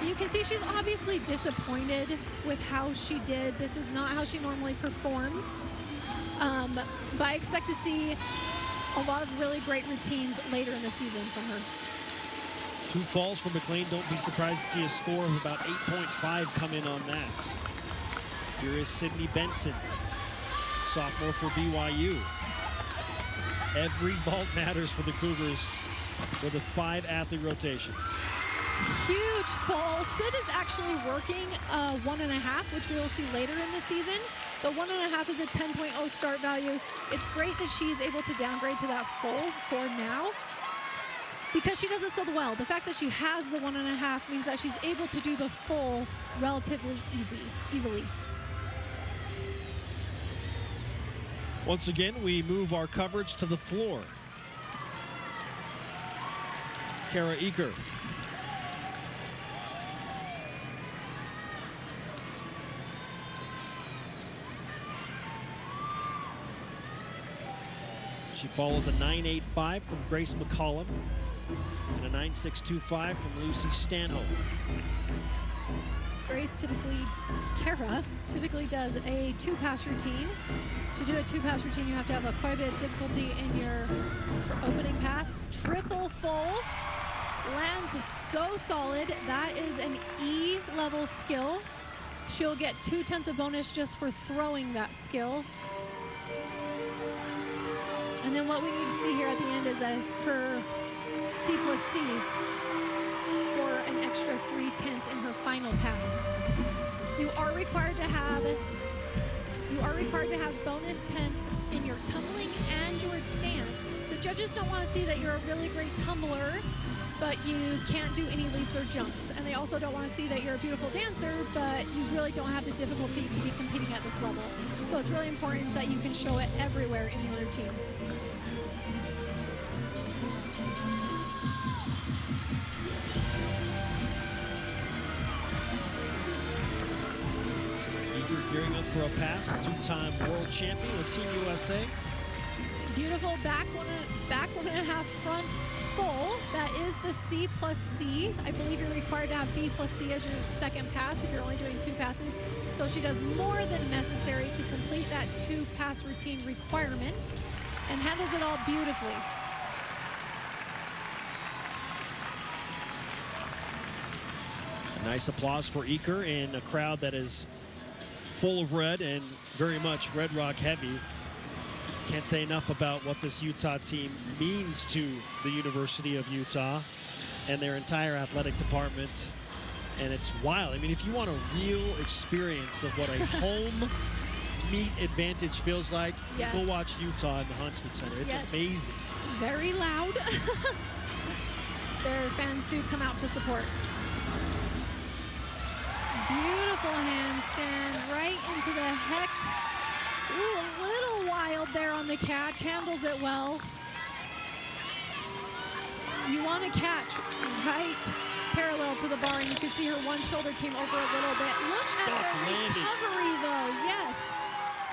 You can see she's obviously disappointed with how she did. This is not how she normally performs. But I expect to see a lot of really great routines later in the season from her. 2 falls for McLean. Don't be surprised to see a score of about 8.5 come in on that. Here is Sydney Benson, sophomore for BYU. Every vault matters for the Cougars with a 5-athlete rotation. Huge fall. Sid is actually working 1.5, which we will see later in the season. The 1.5 is a 10.0 start value. It's great that she's able to downgrade to that full for now because she does it so well. The fact that she has the 1.5 means that she's able to do the full relatively easily. Once again, we move our coverage to the floor. Kara Eaker. She follows a 9.85 from Grace McCollum and a 9.625 from Lucy Stanhope. Kara typically does a 2-pass routine. To do a 2-pass routine, you have to have quite a bit of difficulty in your opening pass. Triple full, lands so solid. That is an E-level skill. She'll get 2/10 of bonus just for throwing that skill. And then what we need to see here at the end is her C+C for an extra 3/10 in her final pass. You are required to have bonus 10s in your tumbling and your dance. The judges don't want to see that you're a really great tumbler, but you can't do any leaps or jumps. And they also don't want to see that you're a beautiful dancer, but you really don't have the difficulty to be competing at this level. So it's really important that you can show it everywhere in the routine. Gearing up for a pass, 2-time world champion with Team USA. Beautiful back 1.5 front full. That is the C+C. I believe you're required to have B+C as your second pass if you're only doing 2 passes. So she does more than necessary to complete that 2-pass routine requirement and handles it all beautifully. A nice applause for Eaker in a crowd that is full of red and very much Red Rock heavy. Can't say enough about what this Utah team means to the University of Utah and their entire athletic department. And it's wild. I mean, if you want a real experience of what a home meet advantage feels like, yes, go watch Utah in the Huntsman Center. It's yes, amazing. Very loud. Their fans do come out to support. Beautiful handstand right into the hecht. Ooh, a little wild there on the catch. Handles it well. You want to catch right parallel to the bar, and you can see her one shoulder came over a little bit. Look at the recovery, though. Yes.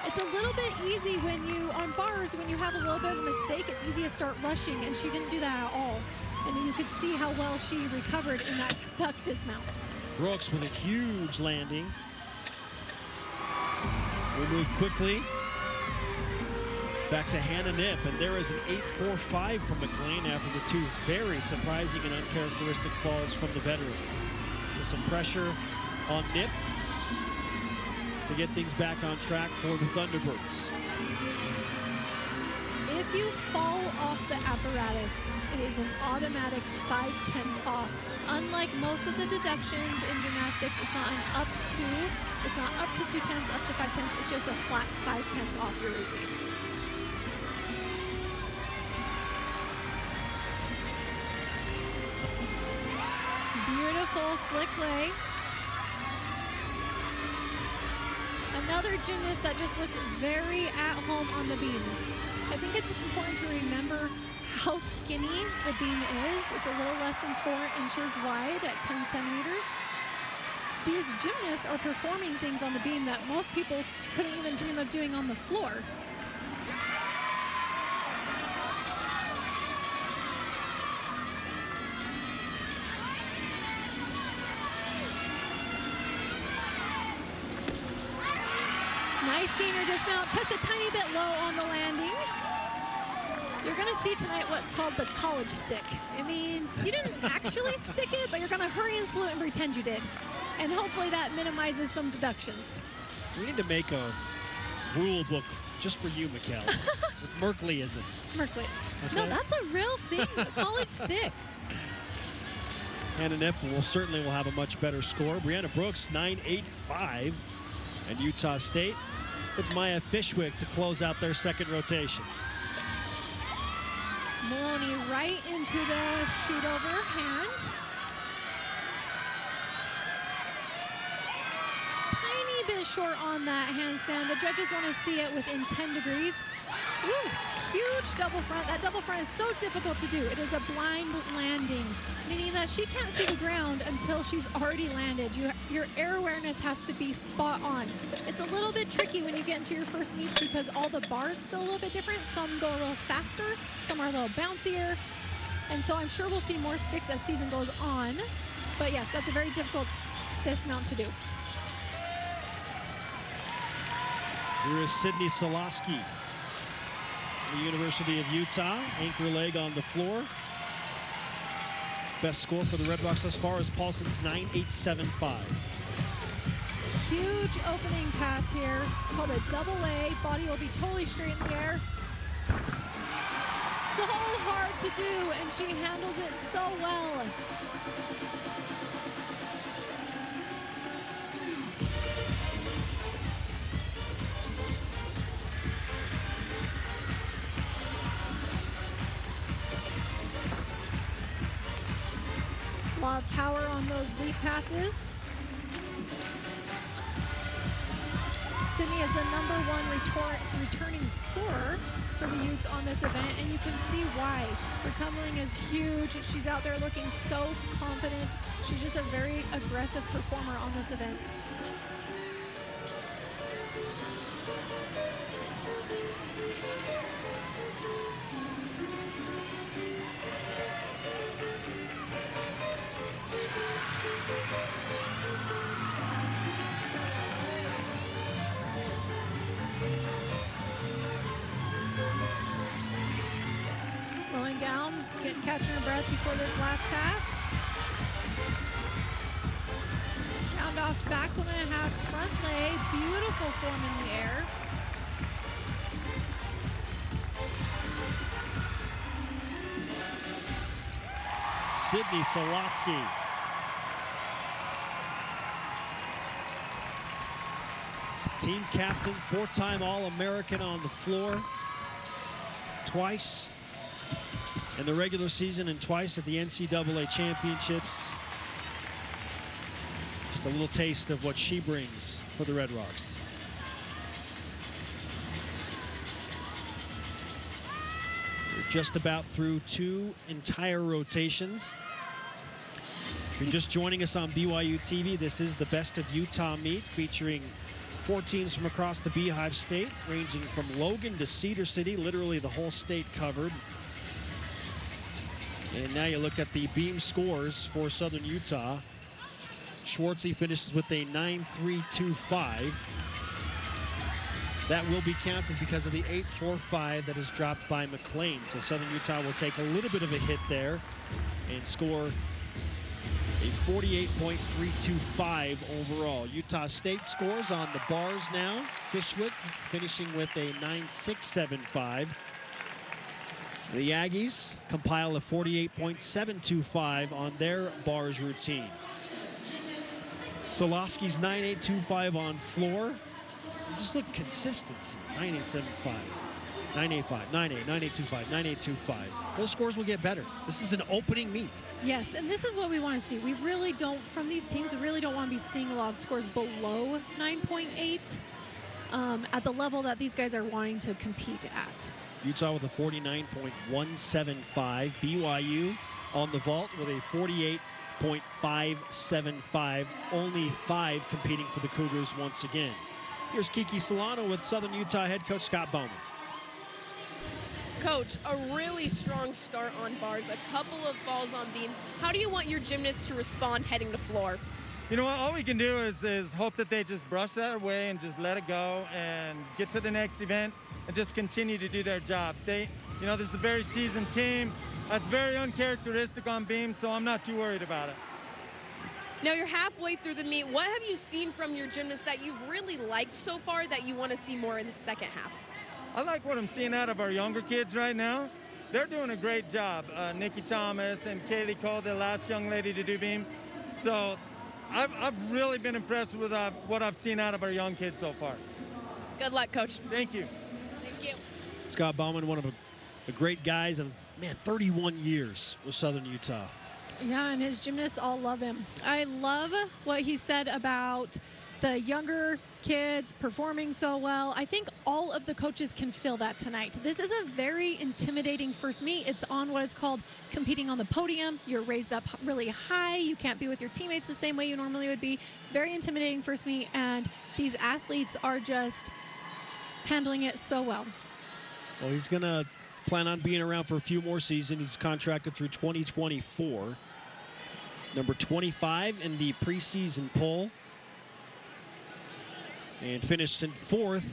It's a little bit easy when you, on bars, when you have a little bit of a mistake, it's easy to start rushing, and she didn't do that at all. And then you could see how well she recovered in that stuck dismount. Brooks with a huge landing. We move quickly back to Hannah Nip, and there is an 8.45 from McLean after the 2 very surprising and uncharacteristic falls from the veteran. So some pressure on Nip to get things back on track for the Thunderbirds. If you fall off the apparatus, it is an automatic 5/10 off. Unlike most of the deductions in gymnastics, it's not an up to, it's not up to 2/10, up to 5/10. It's just a flat 5/10 off your routine. Beautiful flick lay. Another gymnast that just looks very at home on the beam. I think it's important to remember how skinny the beam is. It's a little less than 4 inches wide at 10 centimeters. These gymnasts are performing things on the beam that most people couldn't even dream of doing on the floor. Nice gainer dismount, just a tiny bit low on the landing. You're gonna see tonight what's called the college stick. It means you didn't actually stick it, but you're gonna hurry and salute and pretend you did. And hopefully that minimizes some deductions. We need to make a rule book just for you, Mikkel, with Merkley-isms. Merkley. Okay. No, that's a real thing, the college stick. Hannah Nipp will have a much better score. Brianna Brooks, 9.85. And Utah State with Maya Fishwick to close out their second rotation. Maloney right into the shoot over hand. Tiny bit short on that handstand. The judges want to see it within 10 degrees. Ooh, huge double front. That double front is so difficult to do. It is a blind landing, meaning that she can't see the ground until she's already landed. Your air awareness has to be spot on. It's a little bit tricky when you get into your first meets because all the bars feel a little bit different. Some go a little faster, some are a little bouncier. And so I'm sure we'll see more sticks as season goes on. But yes, that's a very difficult dismount to do. Here is Sydney Solosky, the University of Utah, anchor leg on the floor. Best score for the Red Rocks thus far is Paulson's 9.875. Huge opening pass here. It's called a double A. Body will be totally straight in the air. So hard to do, and she handles it so well. A lot of power on those leap passes. Sydney is the #1 returning scorer for the Utes on this event, and you can see why. Her tumbling is huge. She's out there looking so confident. She's just a very aggressive performer on this event. Slowing down, catching her breath before this last pass. Round off back, we're gonna have front lay, beautiful form in the air. Sydney Solosky. Team captain, 4-time All-American on the floor. Twice in the regular season and twice at the NCAA championships. Just a little taste of what she brings for the Red Rocks. We're just about through 2 entire rotations. If you're just joining us on BYU TV, this is the Best of Utah meet featuring 4 teams from across the Beehive State, ranging from Logan to Cedar City, literally the whole state covered. And now you look at the beam scores for Southern Utah. Schwartzy finishes with a 9.325. That will be counted because of the 8.45 that is dropped by McLean. So Southern Utah will take a little bit of a hit there and score a 48.325 overall. Utah State scores on the bars now. Fishwick finishing with a 9.675. The Aggies compile a 48.725 on their bars routine. Solosky's 9.825 on floor. Just look consistency. 9.875, 9.85, 9.8, 9.825, 9.825. Those scores will get better. This is an opening meet. Yes, and this is what we want to see. We really don't, from these teams, we really don't want to be seeing a lot of scores below 9.8 at the level that these guys are wanting to compete at. Utah with a 49.175. BYU on the vault with a 48.575. Only 5 competing for the Cougars once again. Here's Kiki Solano with Southern Utah head coach Scott Bowman. Coach, a really strong start on bars, a couple of falls on beam. How do you want your gymnasts to respond heading to floor? you know what? All we can do is hope that they just brush that away and just let it go and get to the next event and just continue to do their job. This is a very seasoned team. That's very uncharacteristic on beam, so I'm not too worried about it. Now you're halfway through the meet. What have you seen from your gymnasts that you've really liked so far that you want to see more in the second half? I like what I'm seeing out of our younger kids right now. They're doing a great job. Nikki Thomas and Kaylee Cole, the last young lady to do beam. So I've really been impressed with what I've seen out of our young kids so far. Good luck, Coach. Thank you. Thank you. Scott Bauman, one of the great guys, and man, 31 years with Southern Utah. Yeah, and his gymnasts all love him. I love what he said about the younger kids performing so well. I think all of the coaches can feel that tonight. This is a very intimidating first meet. It's on what is called competing on the podium. You're raised up really high. You can't be with your teammates the same way you normally would be. Very intimidating first meet, and these athletes are just handling it so well. Well, he's going to plan on being around for a few more seasons. He's contracted through 2024. Number 25 in the preseason poll. And finished in 4th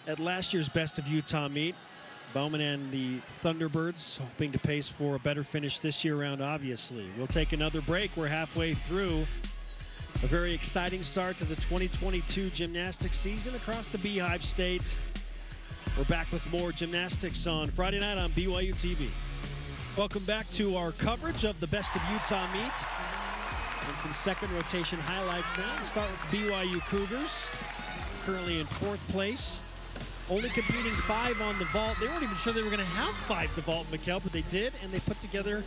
at last year's Best of Utah meet. Bauman and the Thunderbirds hoping to pace for a better finish this year round, obviously. We'll take another break. We're halfway through a very exciting start to the 2022 gymnastics season across the Beehive State. We're back with more gymnastics on Friday night on BYU TV. Welcome back to our coverage of the Best of Utah meet. And some second rotation highlights now. We'll start with the BYU Cougars. Currently in 4th place. Only competing 5 on the vault. They weren't even sure they were going to have 5 to vault, Mikkel, but they did, and they put together,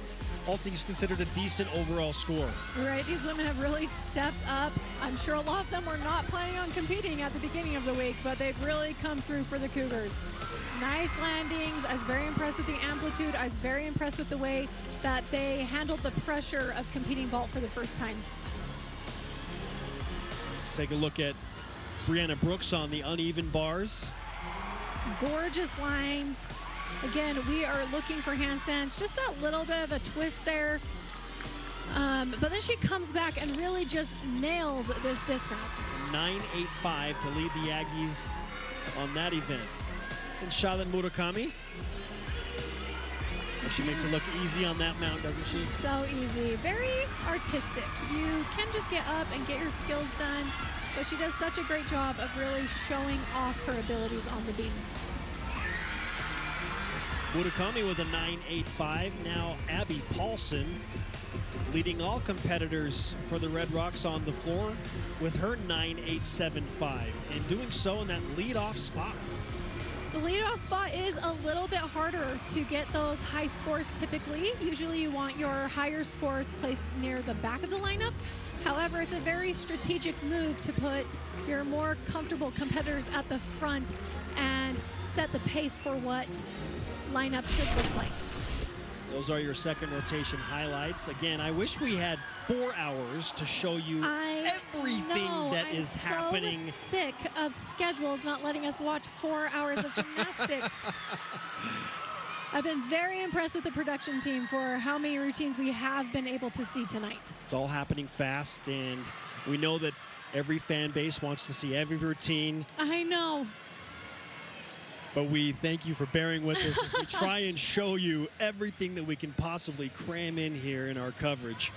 all things considered, a decent overall score. Right, these women have really stepped up. I'm sure a lot of them were not planning on competing at the beginning of the week, but they've really come through for the Cougars. Nice landings. I was very impressed with the amplitude. I was very impressed with the way that they handled the pressure of competing vault for the first time. Take a look at Brianna Brooks on the uneven bars. Gorgeous lines. Again, we are looking for handstands. Just that little bit of a twist there. But then she comes back and really just nails this dismount. 9.85 to lead the Aggies on that event. And Charlotte Murakami. She makes it look easy on that mount, doesn't she? So easy. Very artistic. You can just get up and get your skills done, but she does such a great job of really showing off her abilities on the beam. Murakami with a 9.85. Now Abby Paulson leading all competitors for the Red Rocks on the floor with her 9.875, and doing so in that leadoff spot. The leadoff spot is a little bit harder to get those high scores typically. Usually you want your higher scores placed near the back of the lineup. However, it's a very strategic move to put your more comfortable competitors at the front and set the pace for what lineup should look like. Those are your second rotation highlights. Again, I wish we had 4 hours to show you everything that is happening. I'm so sick of schedules not letting us watch 4 hours of gymnastics. I've been very impressed with the production team for how many routines we have been able to see tonight. It's all happening fast, and we know that every fan base wants to see every routine. I know. But we thank you for bearing with us as we try and show you everything that we can possibly cram in here in our coverage.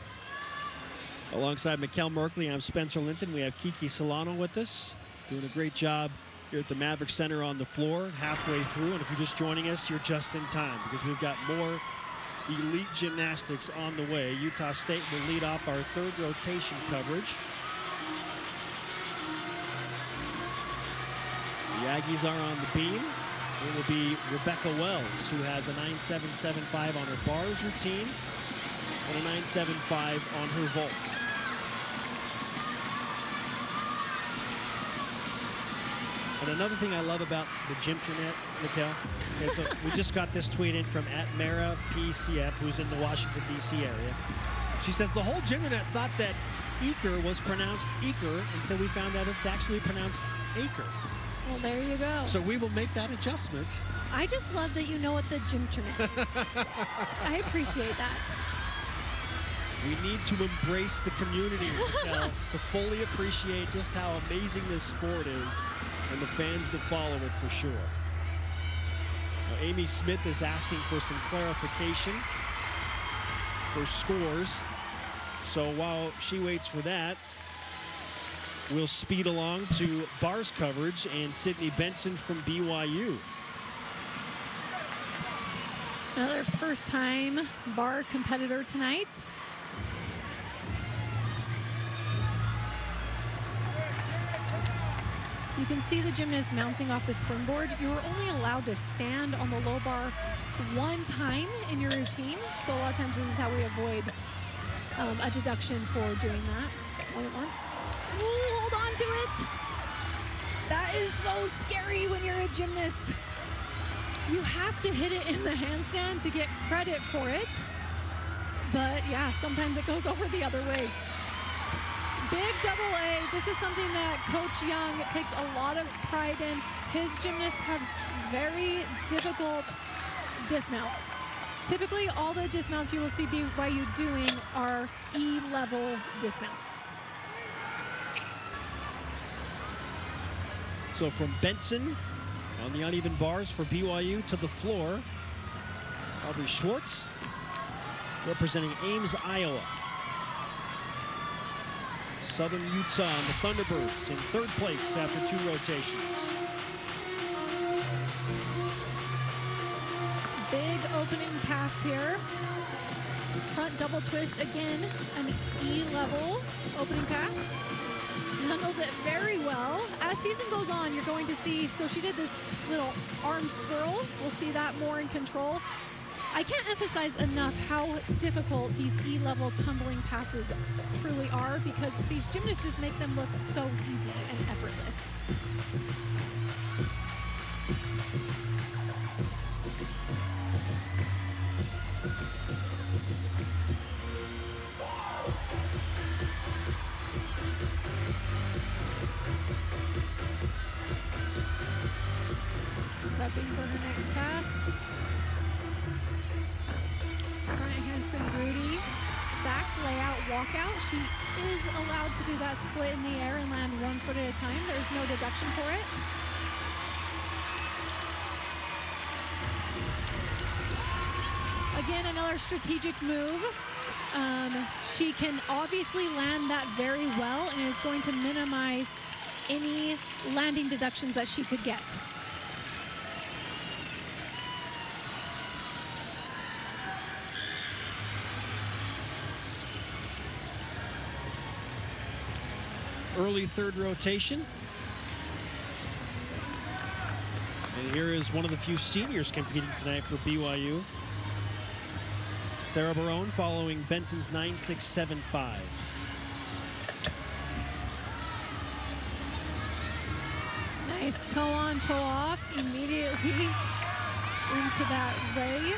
Alongside Mikkel Merkley, I'm Spencer Linton. We have Kiki Solano with us, doing a great job here at the Maverick Center on the floor, halfway through. And if you're just joining us, you're just in time, because we've got more elite gymnastics on the way. Utah State will lead off our third rotation coverage. The Aggies are on the beam. It will be Rebecca Wells, who has a 9.775 on her bars routine and a 9.75 on her vault. And another thing I love about the Gymternet, Mikkel, okay, so we just got this tweet in from @MaraPCF, who's in the Washington, D.C. area. She says the whole Gymternet thought that Eker was pronounced Eker until we found out it's actually pronounced Acre. Well, there you go. So we will make that adjustment. I just love that you know what the Gymternet is. I appreciate that. We need to embrace the community, Mikel, to fully appreciate just how amazing this sport is and the fans that follow it for sure. Now, Amy Smith is asking for some clarification for scores. So while she waits for that, we'll speed along to bars coverage and Sydney Benson from BYU. Another first-time bar competitor tonight. You can see the gymnast mounting off the springboard. You were only allowed to stand on the low bar one time in your routine. So a lot of times this is how we avoid a deduction for doing that all at once. Ooh, hold on to it. That is so scary when you're a gymnast. You have to hit it in the handstand to get credit for it. But yeah, sometimes it goes over the other way. Big double A. This is something that Coach Young takes a lot of pride in. His gymnasts have very difficult dismounts. Typically, all the dismounts you will see BYU doing are E-level dismounts. So from Benson on the uneven bars for BYU to the floor, Aubrey Schwartz representing Ames, Iowa. Southern Utah and the Thunderbirds in third place after 2 rotations. Big opening pass here. Front double twist again, an E-level opening pass. Handles it very well. As season goes on, you're going to see, so she did this little arm swirl. We'll see that more in control. I can't emphasize enough how difficult these E-level tumbling passes truly are, because these gymnasts just make them look so easy and effortless. Prepping for her next pass. Front handspin Rudy. Back layout walkout. She is allowed to do that split in the air and land 1 foot at a time. There's no deduction for it. Again, another strategic move. She can obviously land that very well and is going to minimize any landing deductions that she could get. Early third rotation. And here is one of the few seniors competing tonight for BYU. Sarah Barone following Benson's 9.675. Nice toe on, toe off, immediately into that Ray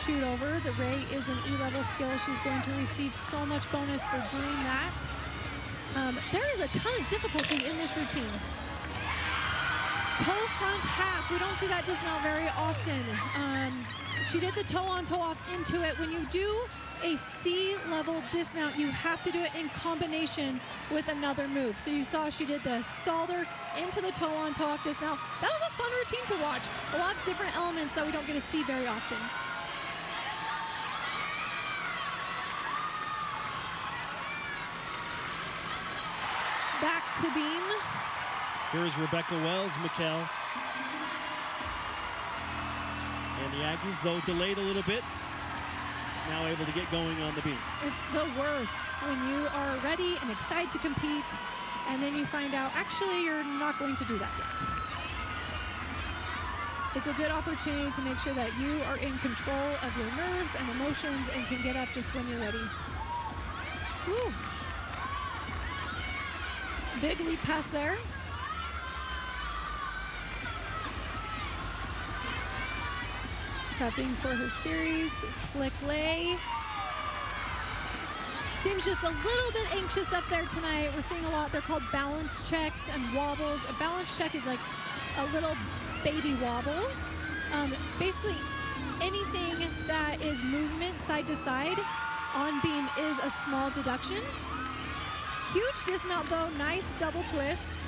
shoot over. The Ray is an E-level skill. She's going to receive so much bonus for doing that. There is a ton of difficulty in this routine. Toe front half, we don't see that dismount very often. She did the toe on, toe off into it. When you do a C-level dismount, you have to do it in combination with another move. So you saw she did the Stalder into the toe on, toe off dismount. That was a fun routine to watch. A lot of different elements that we don't get to see very often. Back to beam. Here's Rebecca Wells, Mikel. And the Aggies, though delayed a little bit, now able to get going on the beam. It's the worst when you are ready and excited to compete, and then you find out, actually, you're not going to do that yet. It's a good opportunity to make sure that you are in control of your nerves and emotions and can get up just when you're ready. Woo. Big leap pass there. Prepping for her series, flick lay. Seems just a little bit anxious up there tonight. We're seeing a lot, they're called balance checks and wobbles. A balance check is like a little baby wobble. Basically anything that is movement side to side on beam is a small deduction. Huge dismount though, nice double twist.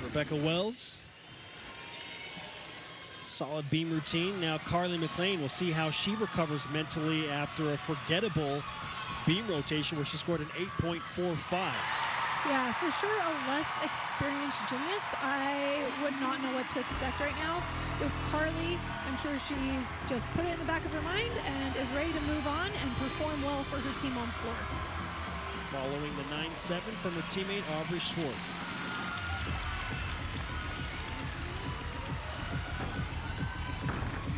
Rebecca Wells. Solid beam routine. Now Carly McLean, we'll see how she recovers mentally after a forgettable beam rotation where she scored an 8.45. Yeah, for sure a less experienced gymnast. I would not know what to expect right now. With Carly, I'm sure she's just put it in the back of her mind and is ready to move on and perform well for her team on floor. Following the 9-7 from her teammate Aubrey Schwartz.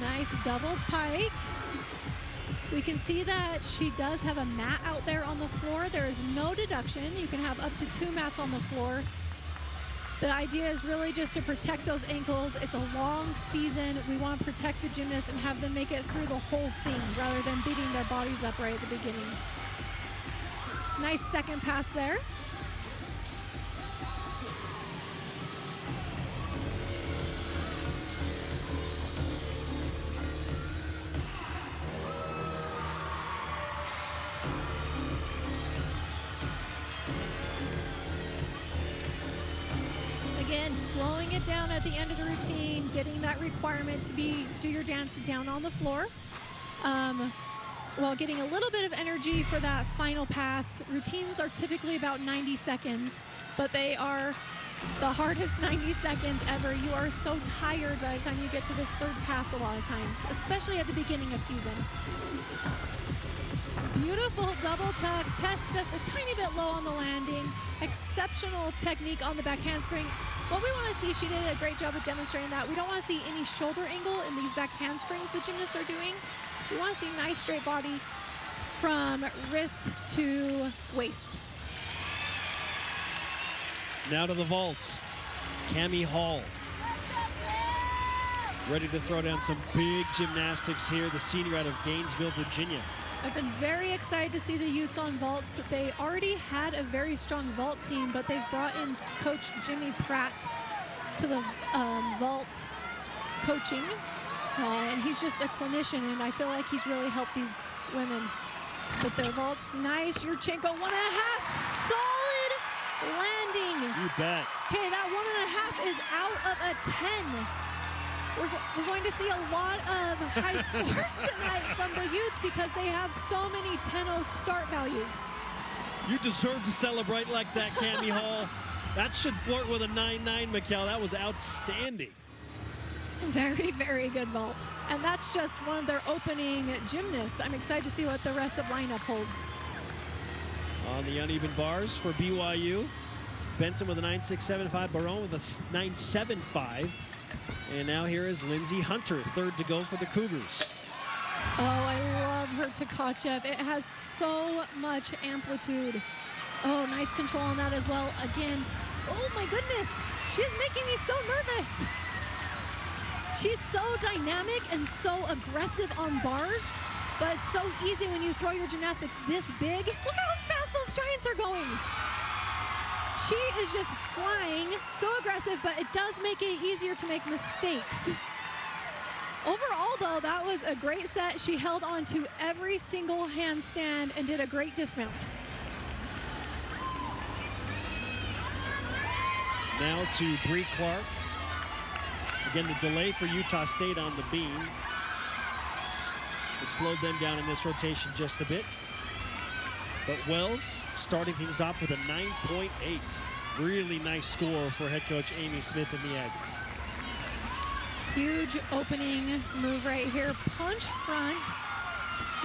Nice double pike. We can see that she does have a mat out there on the floor. There is no deduction. You can have up to 2 mats on the floor. The idea is really just to protect those ankles. It's a long season. We want to protect the gymnasts and have them make it through the whole thing rather than beating their bodies up right at the beginning. Nice second pass there. Again, slowing it down at the end of the routine, getting that requirement to do your dance down on the floor. While getting a little bit of energy for that final pass. Routines are typically about 90 seconds, but they are the hardest 90 seconds ever. You are so tired by the time you get to this third pass a lot of times, especially at the beginning of season. Beautiful double tuck, chest just a tiny bit low on the landing. Exceptional technique on the back handspring. What we want to see, she did a great job of demonstrating that. We don't want to see any shoulder angle in these back handsprings the gymnasts are doing. We want to see nice straight body from wrist to waist. Now to the vault. Cami Hall. Ready to throw down some big gymnastics here, the senior out of Gainesville, Virginia. I've been very excited to see the Utes on vaults. They already had a very strong vault team, but they've brought in Coach Jimmy Pratt to the vault coaching. And he's just a clinician, and I feel like he's really helped these women with their vaults. Nice, Yurchenko, 1.5, solid landing. You bet. Okay, that 1.5 is out of a 10. We're going to see a lot of high scores tonight from the Utes because they have so many 10-0 start values. You deserve to celebrate like that, Cami Hall. That should flirt with a 9-9, Mikkel. That was outstanding. Very, very good vault. And that's just one of their opening gymnasts. I'm excited to see what the rest of lineup holds. On the uneven bars for BYU, Benson with a 9.675, Barone with a 9.75. And now here is Lindsay Hunter, third to go for the Cougars. Oh, I love her Tkachev. It has so much amplitude. Oh, nice control on that as well. Again, oh my goodness, she's making me so nervous. She's so dynamic and so aggressive on bars, but it's so easy when you throw your gymnastics this big. Look how fast those giants are going. She is just flying, so aggressive, but it does make it easier to make mistakes. Overall, though, that was a great set. She held on to every single handstand and did a great dismount. Now to Bree Clark. Again, the delay for Utah State on the beam. It slowed them down in this rotation just a bit. But Wells starting things off with a 9.8. Really nice score for head coach Amy Smith and the Aggies. Huge opening move right here. Punch front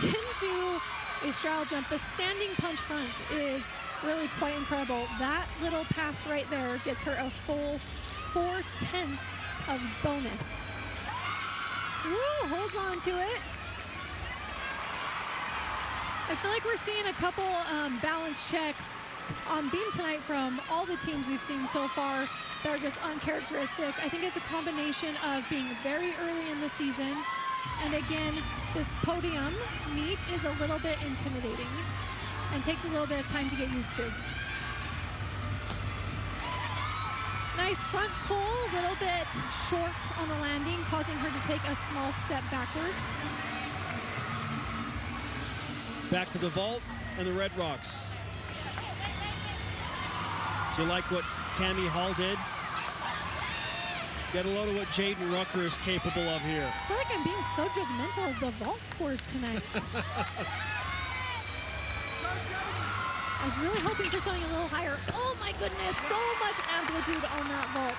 into a straddle jump. The standing punch front is really quite incredible. That little pass right there gets her a full 4/10 of bonus. Woo, holds on to it. I feel like we're seeing a couple balance checks on beam tonight from all the teams we've seen so far that are just uncharacteristic. I think it's a combination of being very early in the season, and again, this podium meet is a little bit intimidating and takes a little bit of time to get used to. Nice front full, a little bit short on the landing, causing her to take a small step backwards. Back to the vault and the Red Rocks. Do you like what Cammie Hall did? Get a load of what Jaden Rucker is capable of here. I feel like I'm being so judgmental of the vault scores tonight. I was really hoping for something a little higher. Oh my goodness, so much amplitude on that vault.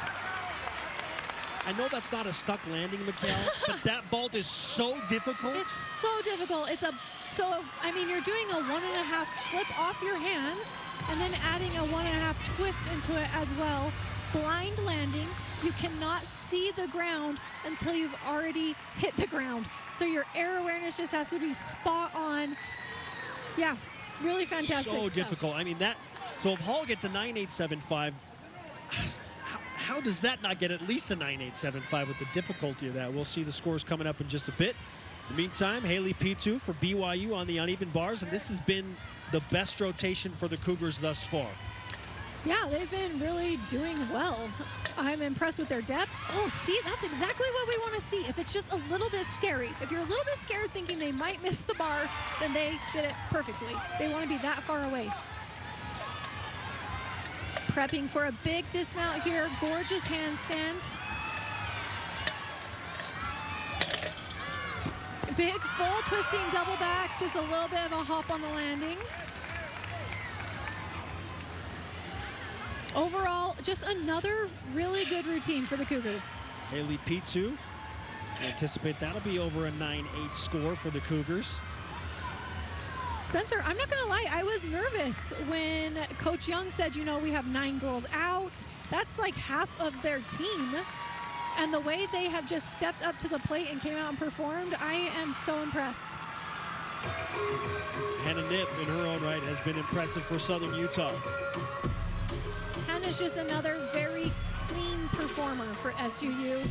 I know that's not a stuck landing, Mikhail, but that vault is so difficult. It's so difficult. I mean, you're doing a 1.5 flip off your hands and then adding a 1.5 twist into it as well. Blind landing. You cannot see the ground until you've already hit the ground. So your air awareness just has to be spot on. Yeah, really fantastic So stuff. difficult. I mean, so if Hall gets a 9.875, how does that not get at least a 9.875 with the difficulty of that? We'll see the scores coming up in just a bit. In the meantime, Haley Pitu for BYU on the uneven bars, and this has been the best rotation for the Cougars thus far. Yeah, they've been really doing well. I'm impressed with their depth. Oh, see, that's exactly what we want to see. If it's just a little bit scary, if you're a little bit scared thinking they might miss the bar, then they did it perfectly. They want to be that far away. Prepping for a big dismount here. Gorgeous handstand. Big full twisting double back. Just a little bit of a hop on the landing. Overall, just another really good routine for the Cougars. Haley Pitu. Anticipate that'll be over a 9.8 score for the Cougars. Spencer, I'm not gonna lie, I was nervous when Coach Young said, you know, we have 9 girls out. That's like half of their team. And the way they have just stepped up to the plate and came out and performed, I am so impressed. Hannah Knipp, in her own right, has been impressive for Southern Utah. Hannah's just another very clean performer for SUU.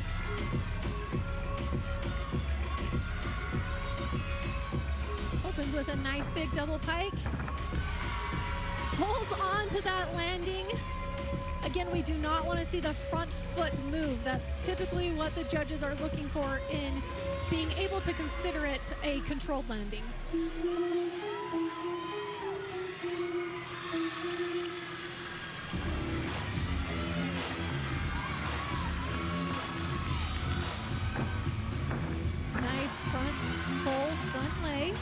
Opens with a nice big double pike. Holds on to that landing. Again, we do not want to see the front foot move. That's typically what the judges are looking for in being able to consider it a controlled landing. Nice full front lay.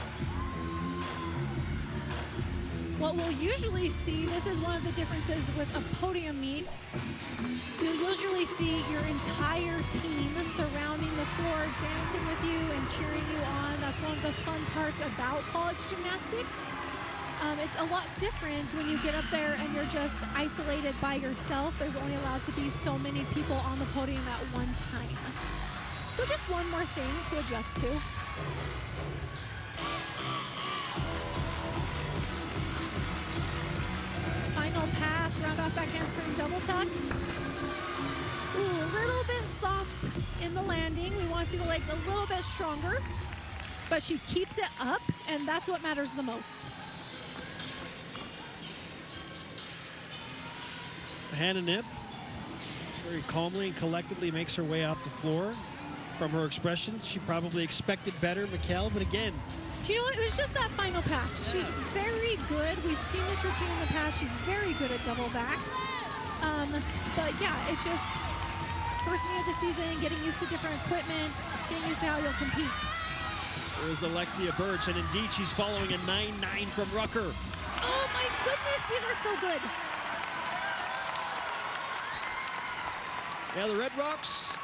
What we'll usually see, this is one of the differences with a podium meet, you'll usually see your entire team surrounding the floor, dancing with you and cheering you on. That's one of the fun parts about college gymnastics. It's a lot different when you get up there and you're just isolated by yourself. There's only allowed to be so many people on the podium at one time. So just one more thing to adjust to. Final pass, round off back handspring double tuck. Ooh, a little bit soft in the landing. We want to see the legs a little bit stronger, but she keeps it up, and that's what matters the most. Hannah Knipp very calmly and collectively makes her way out the floor. From her expression, she probably expected better, Mikhail, but again, Do you know what? It was just that final pass. She's very good. We've seen this routine in the past. She's very good at double backs. But yeah, it's just first meet of the season, getting used to different equipment, getting used to how you'll compete. it was Alexia Birch, and indeed she's following a 9.9 from Rucker. Oh my goodness, these are so good. Yeah, the Red Rocks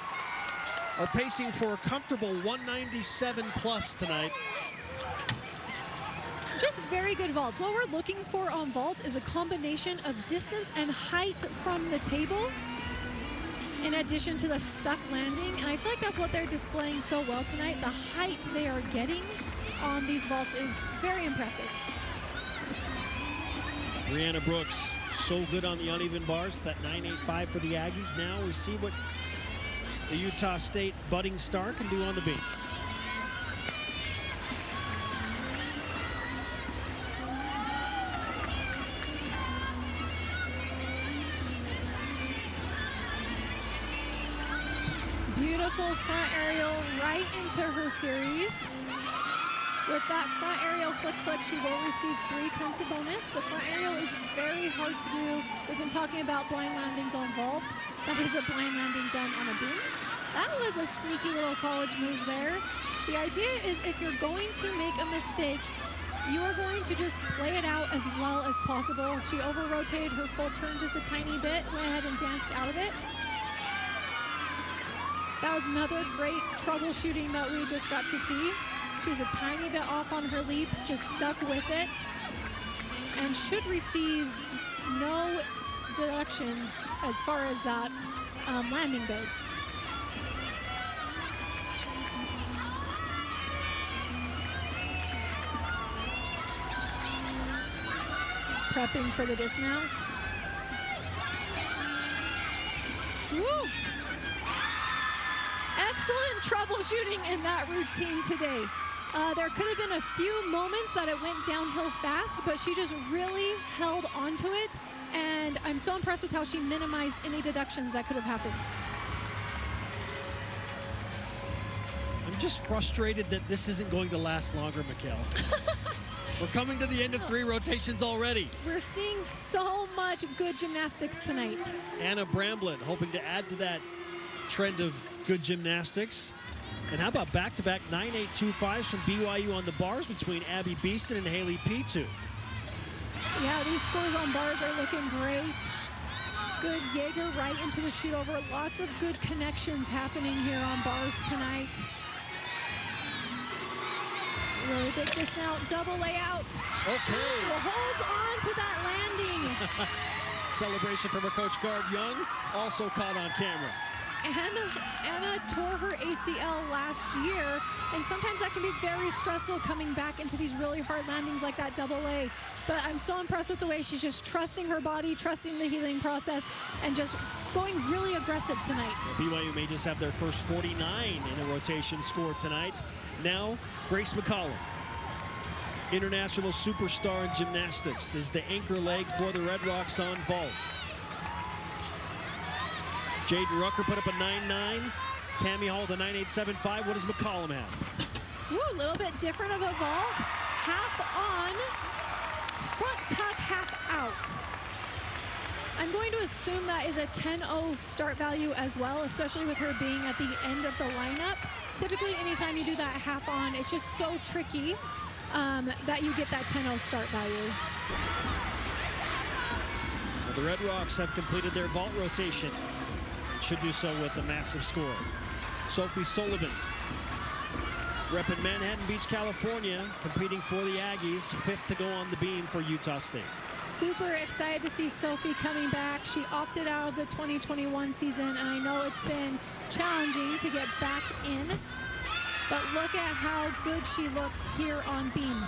are pacing for a comfortable 197 plus tonight. Just very good vaults. What we're looking for on vault is a combination of distance and height from the table in addition to the stuck landing. And I feel like that's what they're displaying so well tonight. The height they are getting on these vaults is very impressive. Brianna Brooks, so good on the uneven bars. That 9.85 for the Aggies. Now we see what the Utah State budding star can do on the beat. beautiful front aerial right into her series. With that front aerial flick, she will receive 3/10 of bonus. The front aerial is very hard to do. We've been talking about blind landings on vault. That is a blind landing done on a beam. That was a sneaky little college move there. The idea is if you're going to make a mistake, you are going to just play it out as well as possible. She over-rotated her full turn just a tiny bit, went ahead and danced out of it. That was another great troubleshooting that we just got to see. She was a tiny bit off on her leap, just stuck with it, and should receive no deductions as far as that landing goes. Prepping for the dismount. Woo! Excellent troubleshooting in that routine today. There could have been a few moments that it went downhill fast, but she just really held onto it, and I'm so impressed with how she minimized any deductions that could have happened. I'm just frustrated that this isn't going to last longer, Mikkel. We're coming to the end of 3 rotations already. We're seeing so much good gymnastics tonight. Anna Bramblett hoping to add to that trend of good gymnastics. And how about back-to-back 9.825s from BYU on the bars between Abby Beeston and Haley Pitu? Yeah, these scores on bars are looking great. Good Jaeger right into the shoot over. Lots of good connections happening here on bars tonight. Really big dismount, double layout. Okay. Well, holds on to that landing. Celebration from her coach, Guard Young, also caught on camera. Anna tore her ACL last year, and sometimes that can be very stressful coming back into these really hard landings like that double A. But I'm so impressed with the way she's just trusting her body, trusting the healing process, and just going really aggressive tonight. BYU may just have their first 49 in a rotation score tonight. Now, Grace McCollum, international superstar in gymnastics, is the anchor leg for the Red Rocks on vault. Jaden Rucker put up a 9.9. Cami Hall the 9.875. What does McCollum have? Ooh, a little bit different of a vault. Half on, front tuck, half out. I'm going to assume that is a 10-0 start value as well, especially with her being at the end of the lineup. Typically, anytime you do that half on, it's just so tricky that you get that 10-0 start value. Well, the Red Rocks have completed their vault rotation. Should do so with a massive score. Sophie Sullivan, repping Manhattan Beach, California, competing for the Aggies, 5th to go on the beam for Utah State. Super excited to see Sophie coming back. She opted out of the 2021 season, and I know it's been challenging to get back in, but look at how good she looks here on beam.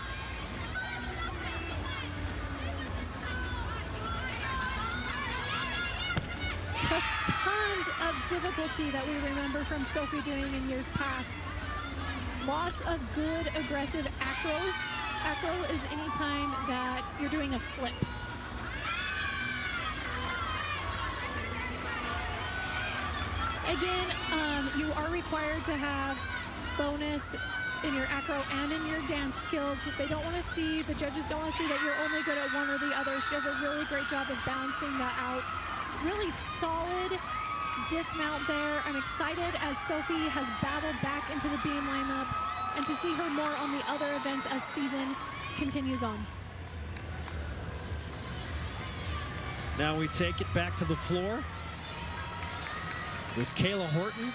Just tons of difficulty that we remember from Sophie doing in years past. Lots of good aggressive acros. Acro is any time that you're doing a flip. Again, you are required to have bonus in your acro and in your dance skills. They don't want to see, the judges don't want to see that you're only good at one or the other. She does a really great job of balancing that out. Really solid dismount there. I'm excited as Sophie has battled back into the beam lineup and to see her more on the other events as season continues on. Now we take it back to the floor with Kayla Horton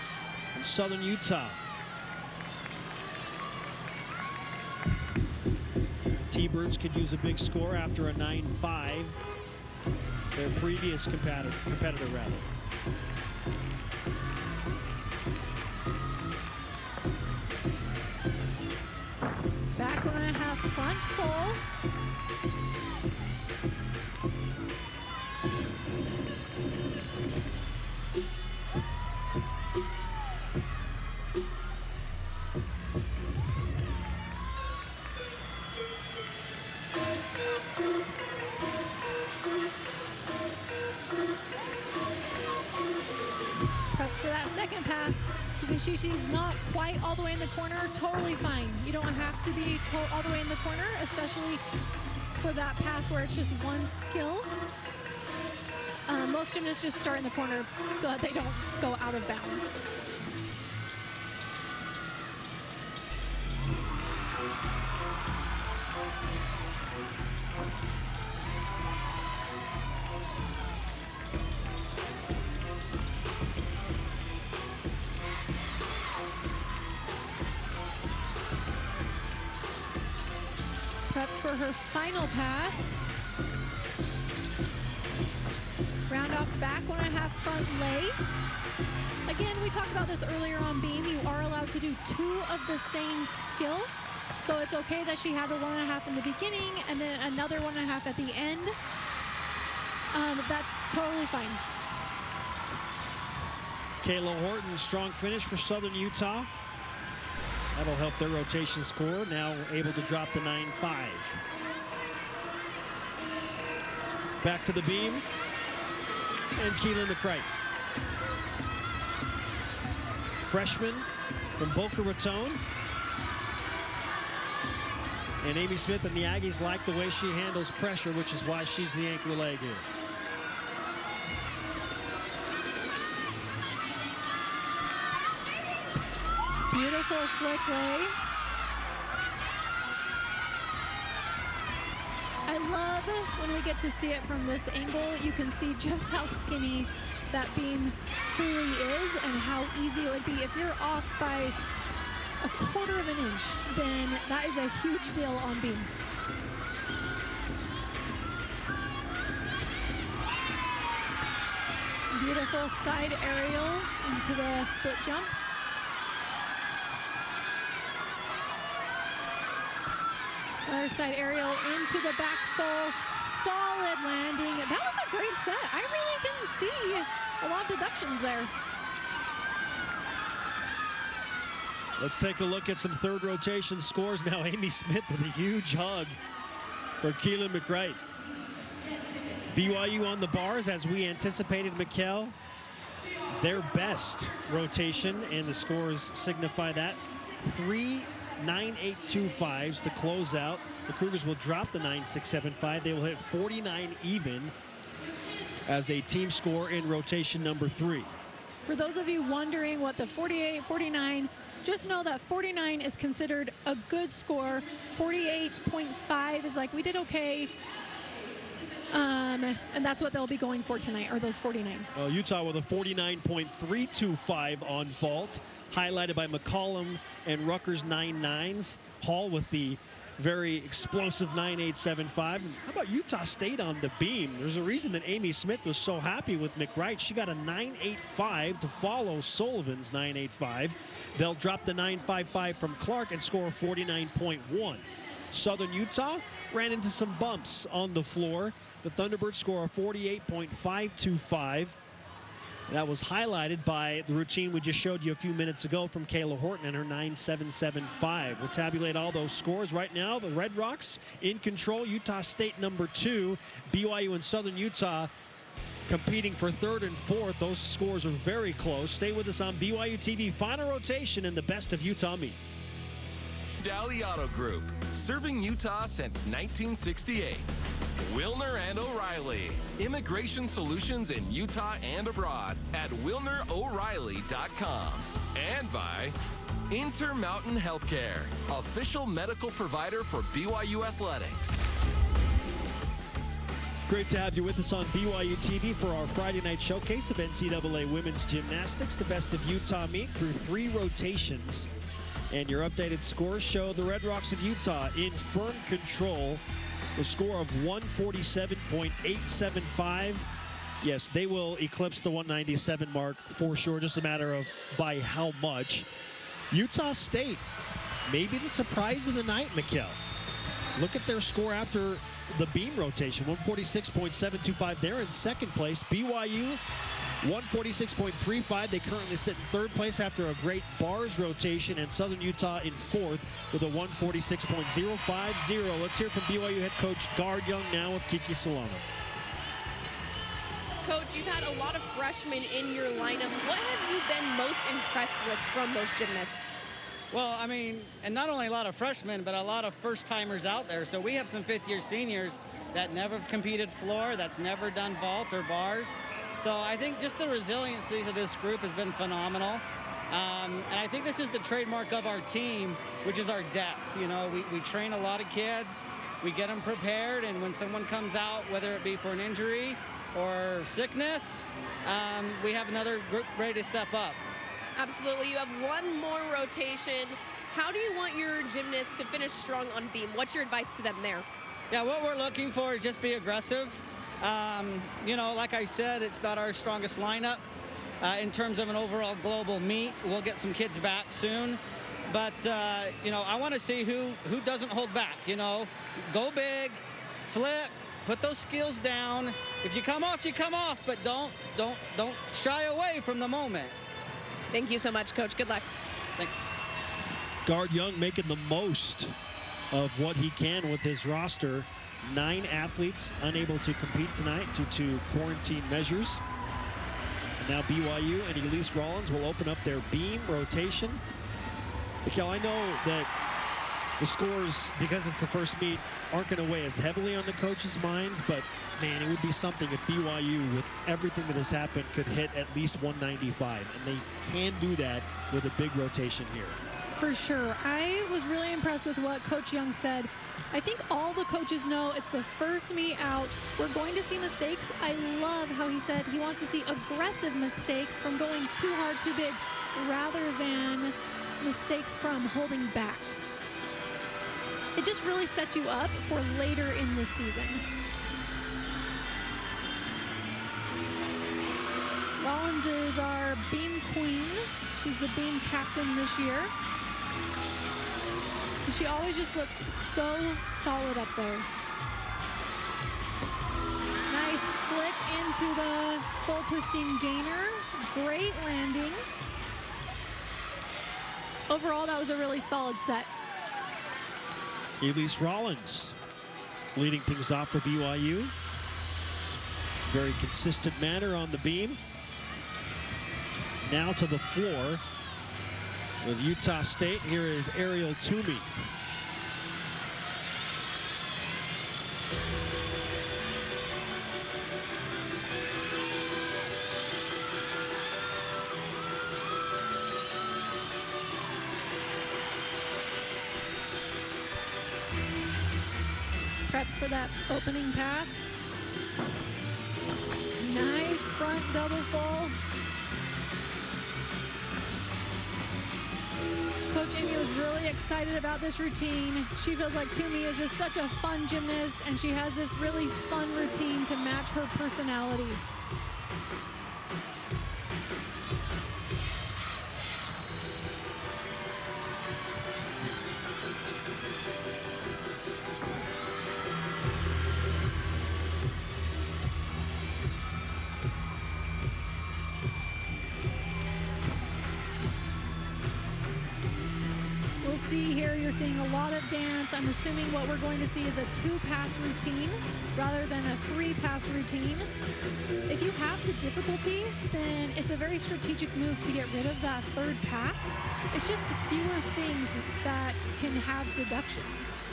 in Southern Utah. T-Birds could use a big score after a 9-5. Their previous competitor rather. Back when I have front full. Preps for that second pass. Gashishi's not quite all the way in the corner, totally fine. You don't have to be all the way in the corner, especially for that pass where it's just one skill. Most gymnasts just start in the corner so that they don't go out of bounds. Preps for her final pass. Round off back 1.5 front lay. Again, we talked about this earlier on beam. You are allowed to do 2 of the same skill. So it's okay that she had the 1.5 in the beginning and then another 1.5 at the end. That's totally fine. Kayla Horton, strong finish for Southern Utah. That'll help their rotation score. Now able to drop the 9.5. Back to the beam. And Keelan McCreight. Freshman from Boca Raton. And Amy Smith and the Aggies like the way she handles pressure, which is why she's the anchor leg here. Beautiful flick lay. I love when we get to see it from this angle. You can see just how skinny that beam truly is and how easy it would be. If you're off by 1/4 of an inch, then that is a huge deal on beam. Beautiful side aerial into the split jump. Other side aerial into the back full, solid landing. That was a great set. I really didn't see a lot of deductions there. Let's take a look at some third rotation scores now. Amy Smith with a huge hug for Keelan McCreight. BYU on the bars as we anticipated, Mikkel. Their best rotation, and the scores signify that. 3 9.825s to close out. The Cougars will drop the 9.675. They will hit 49 even as a team score in rotation number 3. For those of you wondering what the 48, 49, just know that 49 is considered a good score. 48.5 is like, we did okay. And that's what they'll be going for tonight, are those 49s. Utah with a 49.325 on vault, highlighted by McCollum and Rutgers 9.9s. Hall with the very explosive 9.875. And how about Utah State on the beam? There's a reason that Amy Smith was so happy with McCreight. She got a 9.85 to follow Sullivan's 9.85. They'll drop the 9.55 from Clark and score a 49.1. Southern Utah ran into some bumps on the floor. The Thunderbirds score a 48.525. That was highlighted by the routine we just showed you a few minutes ago from Kayla Horton and her 9.775. We'll tabulate all those scores right now. The Red Rocks in control. Utah State number 2. BYU and Southern Utah competing for 3rd and 4th. Those scores are very close. Stay with us on BYU TV. Final rotation in the best of Utah meet. Dally Auto Group, serving Utah since 1968. Wilner and O'Reilly, immigration solutions in Utah and abroad at WilnerO'Reilly.com. And by Intermountain Healthcare, official medical provider for BYU Athletics. Great to have you with us on BYU TV for our Friday night showcase of NCAA women's gymnastics, the best of Utah meet through 3 rotations. And your updated scores show the Red Rocks of Utah in firm control. The score of 147.875. Yes, they will eclipse the 197 mark for sure. Just a matter of by how much. Utah State, maybe the surprise of the night, Mikkel. Look at their score after the beam rotation, 146.725. They're in second place. BYU, 146.35. They currently sit in third place after a great bars rotation, and Southern Utah in fourth with a 146.050. Let's hear from BYU head coach Gar Young now with Kiki Solano. Coach, you've had a lot of freshmen in your lineups. What have you been most impressed with from those gymnasts? Well, I mean, and not only a lot of freshmen, but a lot of first-timers out there. So we have some fifth-year seniors that never have competed floor, that's never done vault or bars. So I think just the resiliency of this group has been phenomenal. And I think this is the trademark of our team, which is our depth. You know, we train a lot of kids, we get them prepared, and when someone comes out, whether it be for an injury or sickness, we have another group ready to step up. Absolutely. You have one more rotation. How do you want your gymnasts to finish strong on beam? What's your advice to them there? Yeah, what we're looking for is just be aggressive. You know, like I said, it's not our strongest lineup. In terms of an overall global meet, we'll get some kids back soon. But, you know, I want to see who doesn't hold back, you know. Go big, flip, put those skills down. If you come off, you come off, but don't shy away from the moment. Thank you so much, Coach. Good luck. Thanks. Guard Young making the most of what he can with his roster. 9 athletes unable to compete tonight due to quarantine measures. And now BYU and Elise Rollins will open up their beam rotation. Mikkel, I know that the scores, because it's the first meet, aren't going to weigh as heavily on the coaches' minds, but man, it would be something if BYU, with everything that has happened, could hit at least 195, and they can do that with a big rotation here. For sure. I was really impressed with what Coach Young said. I think all the coaches know it's the first meet out. We're going to see mistakes. I love how he said he wants to see aggressive mistakes from going too hard, too big, rather than mistakes from holding back. It just really sets you up for later in the season. Rollins is our beam queen. She's the beam captain this year. And she always just looks so solid up there. Nice flick into the full twisting gainer. Great landing. Overall, that was a really solid set. Elise Rollins leading things off for BYU. Very consistent manner on the beam. Now to the floor with Utah State. Here is Ariel Toomey. Preps for that opening pass. Nice front double full. Coach Amy was really excited about this routine. She feels like Toomey is just such a fun gymnast, and she has this really fun routine to match her personality. See here, you're seeing a lot of dance. I'm assuming what we're going to see is a 2-pass routine rather than a 3-pass routine. If you have the difficulty, then it's a very strategic move to get rid of that 3rd pass. It's just fewer things that can have deductions.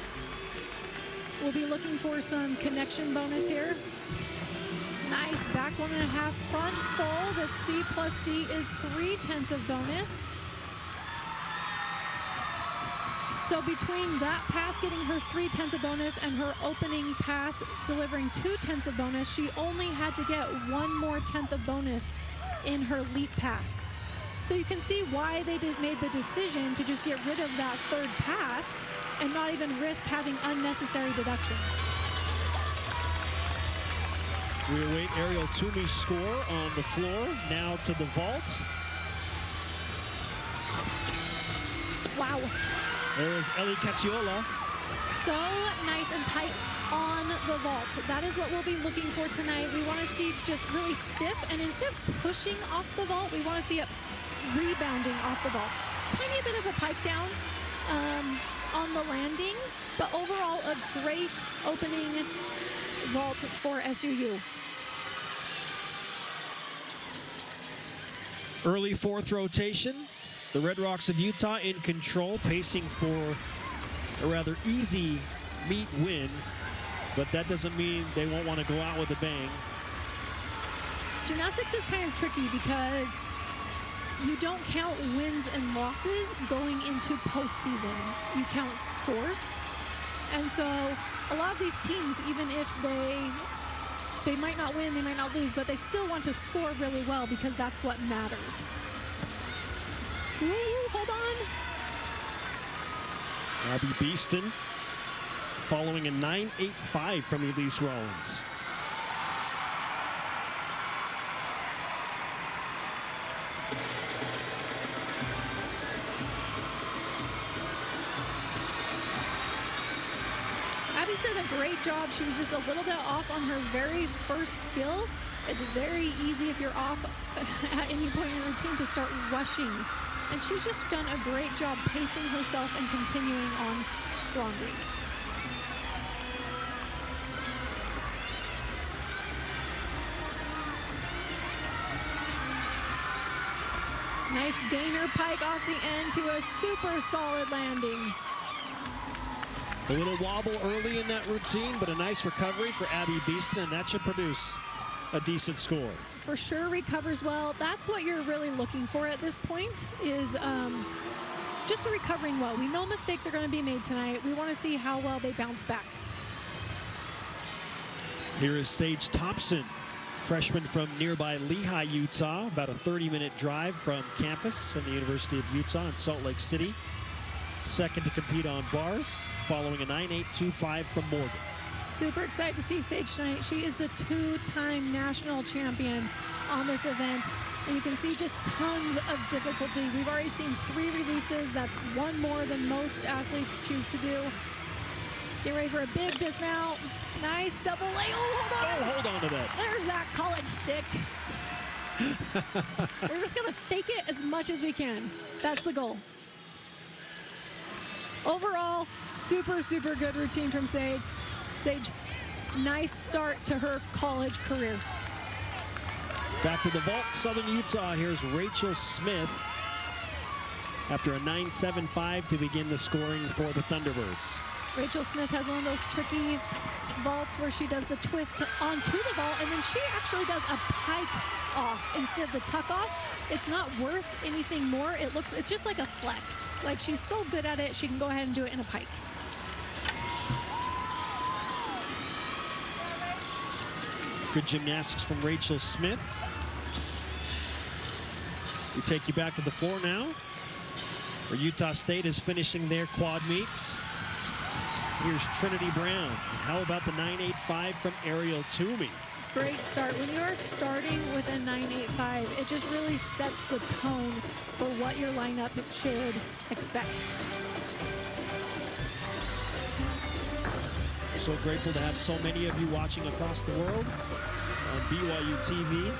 We'll be looking for some connection bonus here. Nice back 1.5 front full. The C plus C is 3/10 of bonus. So between that pass getting her 3/10 of bonus and her opening pass delivering 2/10 of bonus, she only had to get 1 more 10th of bonus in her leap pass. So you can see why they made the decision to just get rid of that 3rd pass and not even risk having unnecessary deductions. We await Ariel Toomey's score on the floor. Now to the vault. Wow. There is Ellie Cacciola. So nice and tight on the vault. That is what we'll be looking for tonight. We want to see just really stiff, and instead of pushing off the vault, we want to see it rebounding off the vault. Tiny bit of a pike down on the landing, but overall a great opening vault for SUU. Early fourth rotation. The Red Rocks of Utah in control, pacing for a rather easy meet win, but that doesn't mean they won't want to go out with a bang. Gymnastics is kind of tricky because you don't count wins and losses going into postseason. You count scores. And so a lot of these teams, even if they might not win, they might not lose, but they still want to score really well because that's what matters. Ooh, hold on. Abby Beeston following a 9.85 from Elise Rollins. Abby's done a great job. She was just a little bit off on her very first skill. It's very easy if you're off at any point in your routine to start rushing. And she's just done a great job pacing herself and continuing on strongly. Nice gainer pike off the end to a super solid landing. A little wobble early in that routine, but a nice recovery for Abby Beeston, and that should produce a decent score. For sure recovers well. That's what you're really looking for at this point is just the recovering well. We know mistakes are going to be made tonight. We want to see how well they bounce back. Here is Sage Thompson, freshman from nearby Lehigh, Utah, about a 30-minute drive from campus in the University of Utah in Salt Lake City. Second to compete on bars, following a 9.825 from Morgan. Super excited to see Sage tonight. She is the two-time national champion on this event. And you can see just tons of difficulty. We've already seen 3 releases. That's 1 more than most athletes choose to do. Get ready for a big dismount. Nice double leg. Oh, hold on. Oh, hold on to that. There's that college stick. We're just going to fake it as much as we can. That's the goal. Overall, super, super good routine from Sage. Nice start to her college career. Back to the vault, Southern Utah. Here's Rachel Smith after a 9.75 to begin the scoring for the Thunderbirds. Rachel Smith has one of those tricky vaults where she does the twist onto the vault, and then she actually does a pike off instead of the tuck off. It's not worth anything more. It's just like a flex. Like, she's so good at it, she can go ahead and do it in a pike. Good gymnastics from Rachel Smith. We take you back to the floor now, where Utah State is finishing their quad meet. Here's Trinity Brown. And how about the 9.85 from Ariel Toomey? Great start. When you are starting with a 9.85, it just really sets the tone for what your lineup should expect. So grateful to have so many of you watching across the world on BYU TV.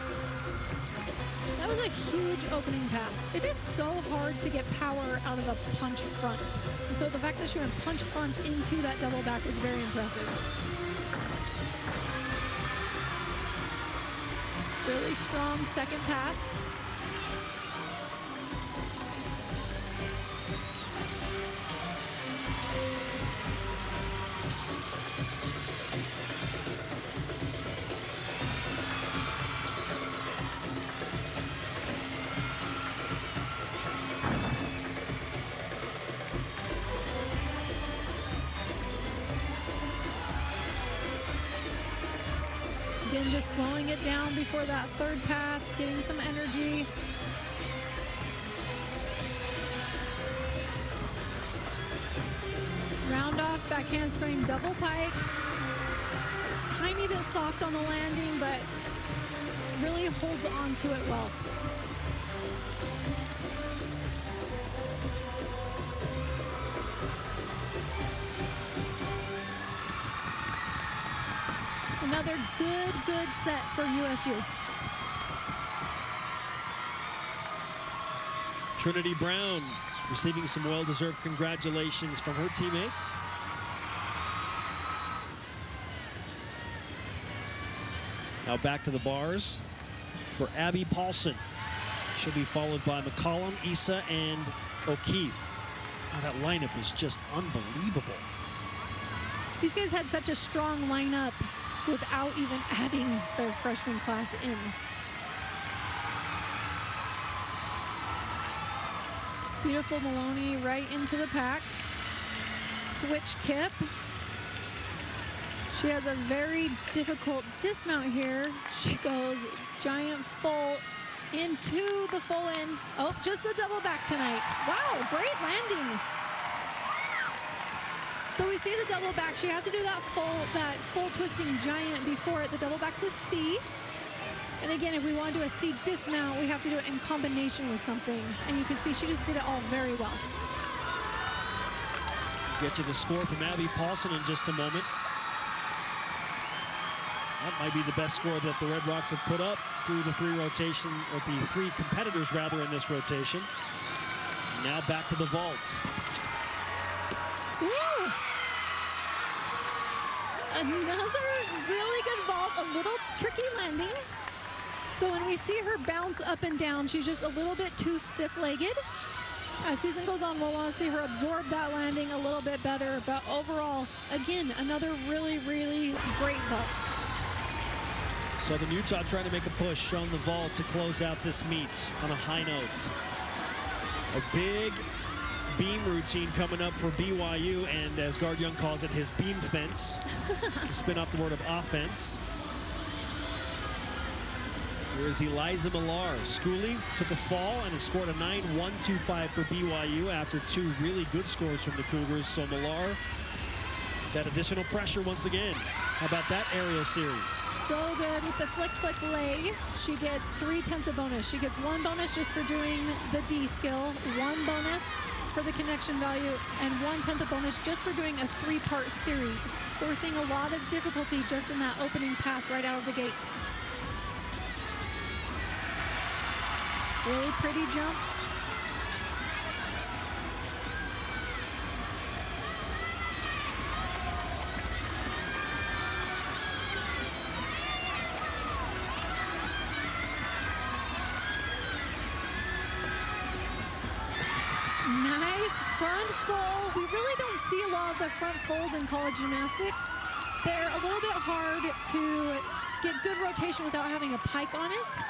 That was a huge opening pass. It is so hard to get power out of a punch front. And so the fact that she went punch front into that double back was very impressive. Really strong second pass. Again, just slowing it down before that third pass, getting some energy. Round off, back handspring, double pike. Tiny bit soft on the landing, but really holds on to it well. Another good set for USU. Trinity Brown receiving some well-deserved congratulations from her teammates. Now back to the bars for Abby Paulson. She'll be followed by McCollum, Issa, and O'Keefe. Oh, that lineup is just unbelievable. These guys had such a strong lineup without even adding their freshman class in. Beautiful Maloney right into the pack. Switch kip. She has a very difficult dismount here. She goes giant full into the full in. Oh, just the double back tonight. Wow, great landing. So we see the double back. She has to do that full twisting giant before it. The double back's a C. And again, if we want to do a C dismount, we have to do it in combination with something. And you can see she just did it all very well. Get you the score from Abby Paulson in just a moment. That might be the best score that the Red Rocks have put up through the the three competitors rather in this rotation. Now back to the vault. Woo! Another really good vault, a little tricky landing. So when we see her bounce up and down, she's just a little bit too stiff-legged. As season goes on, we'll want to see her absorb that landing a little bit better. But overall, again, another really, really great vault. Southern Utah trying to make a push on the vault to close out this meet on a high note. A big beam routine coming up for BYU, and as Guard Young calls it, his beam fence, to spin off the word of offense. Here is Eliza Millar. Schooley took a fall and has scored a 9.125 for BYU after two really good scores from the Cougars. So Millar, that additional pressure once again. How about that aerial series? So good with the flick leg. She gets 3/10 of bonus. She gets 1 bonus just for doing the D skill, 1 bonus for the connection value, and 1/10 of bonus just for doing a 3-part series. So we're seeing a lot of difficulty just in that opening pass right out of the gate. Really pretty jumps. Nice front full. We really don't see a lot of the front fulls in college gymnastics. They're a little bit hard to get good rotation without having a pike on it.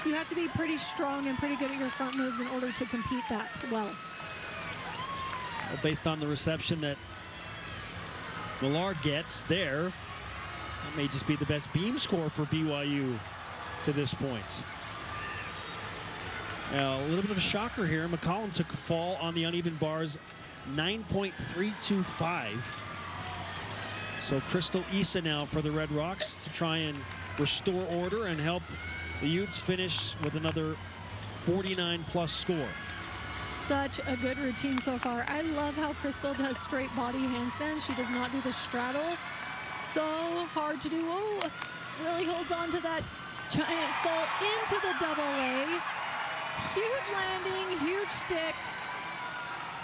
You have to be pretty strong and pretty good at your front moves in order to compete that well. Well, based on the reception that Millar gets there, that may just be the best beam score for BYU to this point. Now, a little bit of a shocker here. McCollum took a fall on the uneven bars, 9.325. So Crystal Issa now for the Red Rocks to try and restore order and help the Utes finish with another 49-plus score. Such a good routine so far. I love how Crystal does straight body handstand. She does not do the straddle. So hard to do. Oh, really holds on to that giant fall into the double A. Huge landing, huge stick.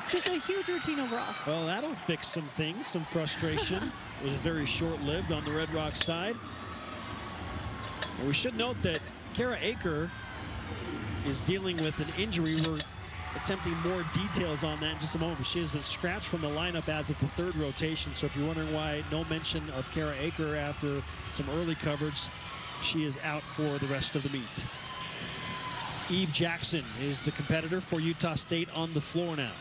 Just a huge routine overall. Well, that'll fix some things, some frustration. It was very short-lived on the Red Rocks side. And we should note that Kara Aker is dealing with an injury. We're attempting more details on that in just a moment. She has been scratched from the lineup as of the 3rd rotation. So if you're wondering why no mention of Kara Aker after some early coverage, she is out for the rest of the meet. Eve Jackson is the competitor for Utah State on the floor now.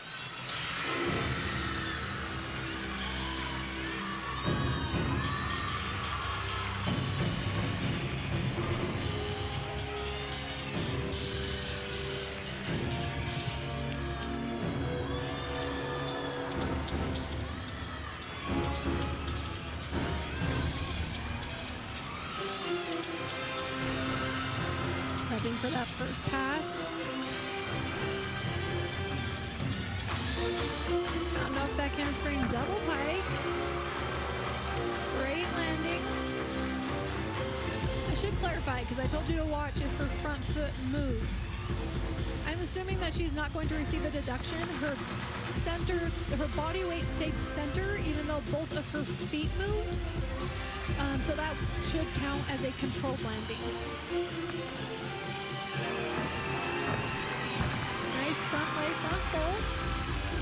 Prepping for that first pass. Found off back handspring double pike. Great landing. I should clarify because I told you to watch if her front foot moves. I'm assuming that she's not going to receive a deduction. Her body weight stayed center even though both of her feet moved. So that should count as a controlled landing. Nice front lay, front fold,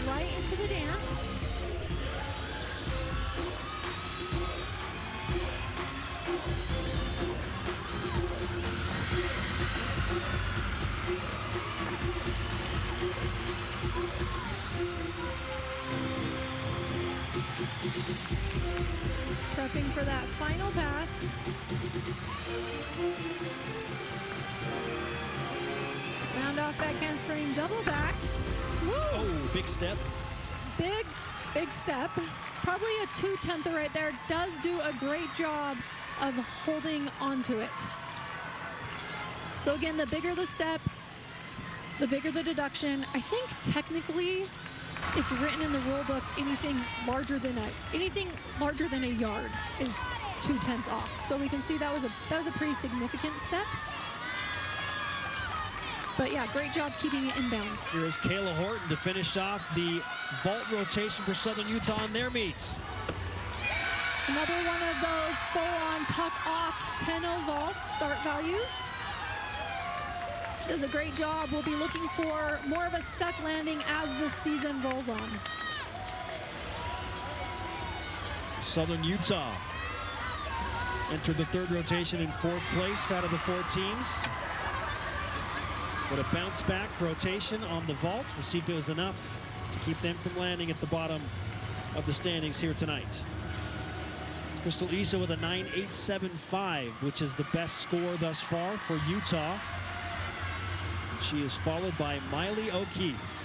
right into the dance. Prepping for that final pass. Round off back handspring, double back. Woo! Oh, big step. Big step. Probably a 2/10 right there. Does do a great job of holding onto it. So again, the bigger the step, the bigger the deduction. I think technically it's written in the rule book anything larger than a yard is 2/10 off. So we can see that was a pretty significant step. But yeah, great job keeping it in bounds. Here is Kayla Horton to finish off the vault rotation for Southern Utah on their meets. Another one of those full-on tuck-off 10-0 vaults start values. Does a great job. We'll be looking for more of a stuck landing as the season rolls on. Southern Utah entered the third rotation in 4th place out of the 4 teams. But a bounce back rotation on the vault. We'll see if it was enough to keep them from landing at the bottom of the standings here tonight. Crystal Issa with a 9.875, which is the best score thus far for Utah. She is followed by Miley O'Keefe.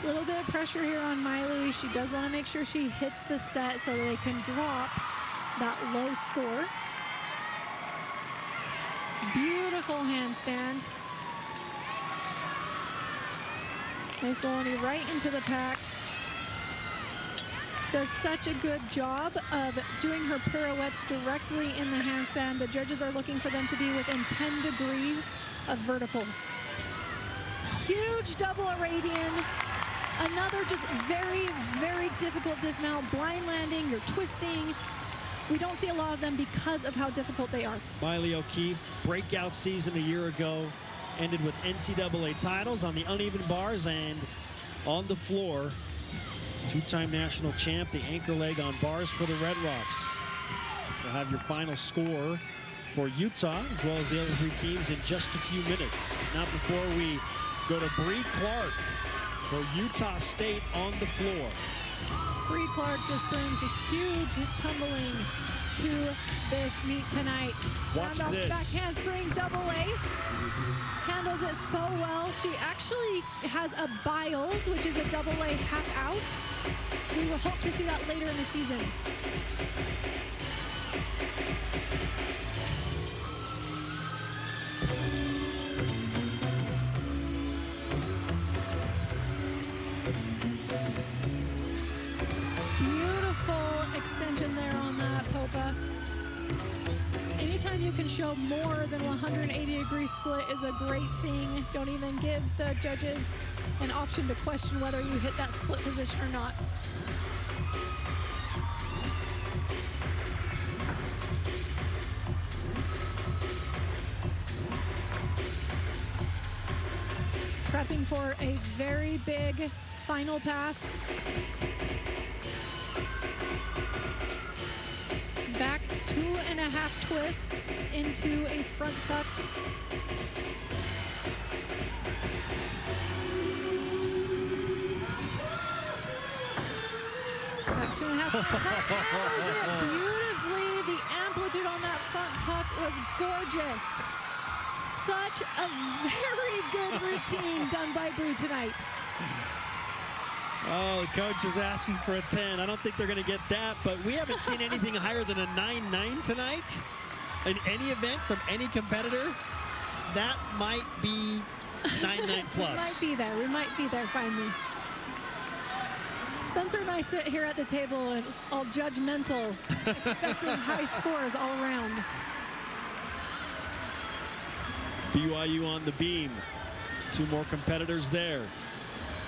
A little bit of pressure here on Miley. She does want to make sure she hits the set so they can drop that low score. Beautiful handstand. Nice Maloney right into the pack. Does such a good job of doing her pirouettes directly in the handstand. The judges are looking for them to be within 10 degrees of vertical. Huge double Arabian. Another just very, very difficult dismount. Blind landing, you're twisting. We don't see a lot of them because of how difficult they are. Miley O'Keefe, breakout season a year ago, ended with NCAA titles on the uneven bars and on the floor. 2-time national champ, the anchor leg on bars for the Red Rocks. We'll have your final score for Utah as well as the other 3 teams in just a few minutes. Not before we go to Bree Clark for Utah State on the floor. Bree Clark just brings a huge tumbling to this meet tonight. Watch Round off this. back handspring, double A. Handles it so well. She actually has a Biles, which is a double A half out. We will hope to see that later in the season. Beautiful extension there on that Popa. Anytime you can show more than 180-degree split is a great thing. Don't even give the judges an option to question whether you hit that split position or not. Prepping for a very big final pass. Back 2.5 twist into a front tuck. Back 2.5 front tuck. Handles it beautifully. The amplitude on that front tuck was gorgeous. Such a very good routine done by Bree tonight. Oh, the coach is asking for a 10. I don't think they're going to get that, but we haven't seen anything higher than a 9.9 tonight in any event from any competitor. That might be 9.9 plus. We might be there. We might be there finally. Spencer and I sit here at the table and all judgmental, expecting high scores all around. BYU on the beam. 2 more competitors there.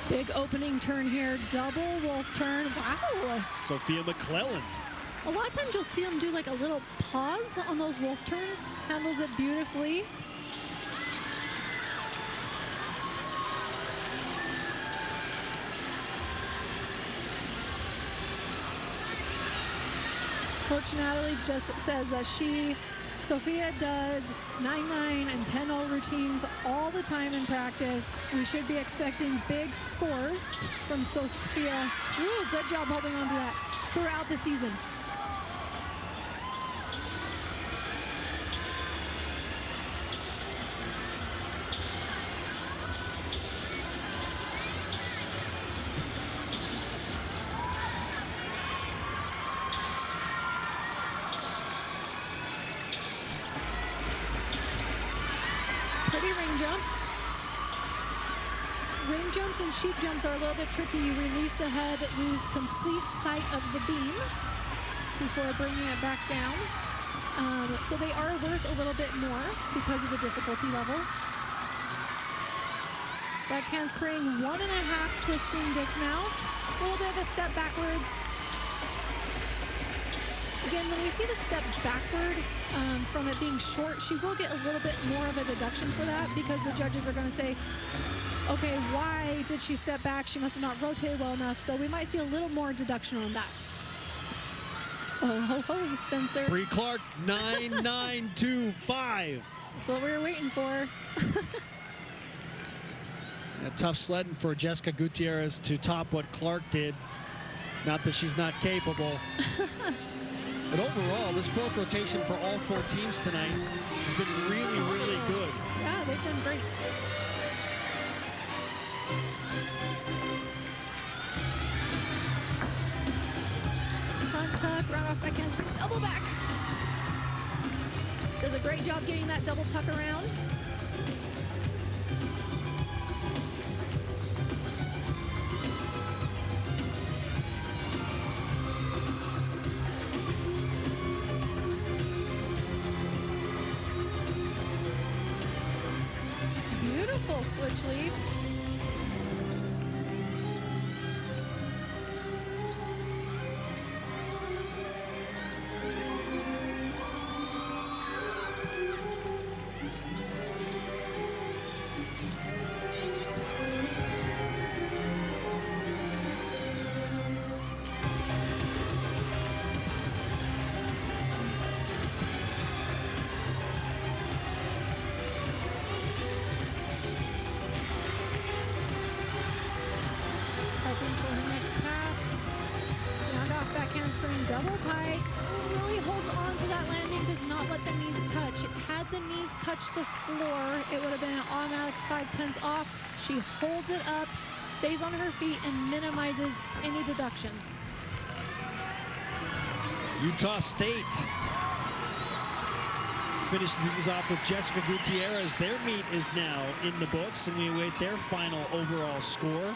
Big opening turn here, double wolf turn. Wow. Sophia McClellan. A lot of times you'll see them do like a little pause on those wolf turns. Handles it beautifully. Coach Natalie just says that Sophia does 9-9 and 10-0 routines all the time in practice. We should be expecting big scores from Sophia. Ooh, good job holding on to that throughout the season. Ring jumps and sheep jumps are a little bit tricky. You release the head, lose complete sight of the beam before bringing it back down. So they are worth a little bit more because of the difficulty level. Back handspring, 1.5 twisting dismount. A little bit of a step backwards. Again, when we see the step backward from it being short, she will get a little bit more of a deduction for that because the judges are going to say, okay, why did she step back? She must have not rotated well enough. So we might see a little more deduction on that. Oh, ho, ho, Spencer. Bree Clark, 9.925. That's what we were waiting for. Tough sledding for Jessica Gutierrez to top what Clark did. Not that she's not capable. But overall, this fourth rotation for all 4 teams tonight has been really, really good. Yeah, they've done great. Front tuck, round off back handspring, double back. Does a great job getting that double tuck around. Beautiful switch leap. Double pike, really holds on to that landing, does not let the knees touch. Had the knees touched the floor, it would have been an automatic 5/10 off. She holds it up, stays on her feet, and minimizes any deductions. Utah State finished things off with Jessica Gutierrez. Their meet is now in the books, and we await their final overall score.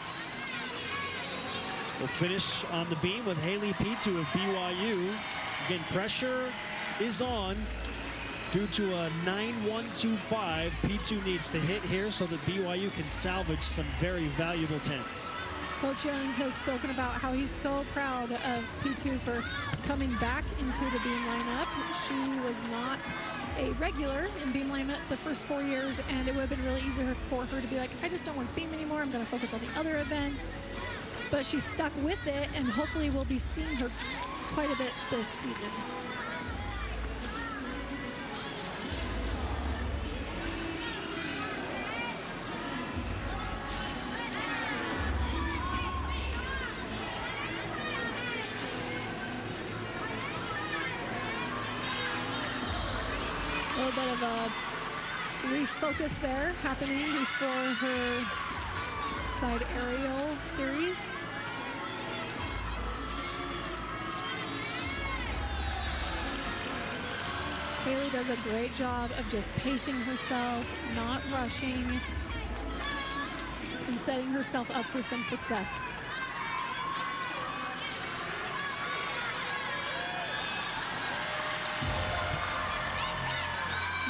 We'll finish on the beam with Haley Pitu of BYU. Again, pressure is on due to a 9.125. Pitu needs to hit here so that BYU can salvage some very valuable tenths. Coach Young has spoken about how he's so proud of Pitu for coming back into the beam lineup. She was not a regular in beam lineup the first 4 years, and it would have been really easy for her to be like, I just don't want beam anymore. I'm going to focus on the other events. But she's stuck with it, and hopefully we'll be seeing her quite a bit this season. A little bit of a refocus there happening before her side aerial series. Haley does a great job of just pacing herself, not rushing, and setting herself up for some success.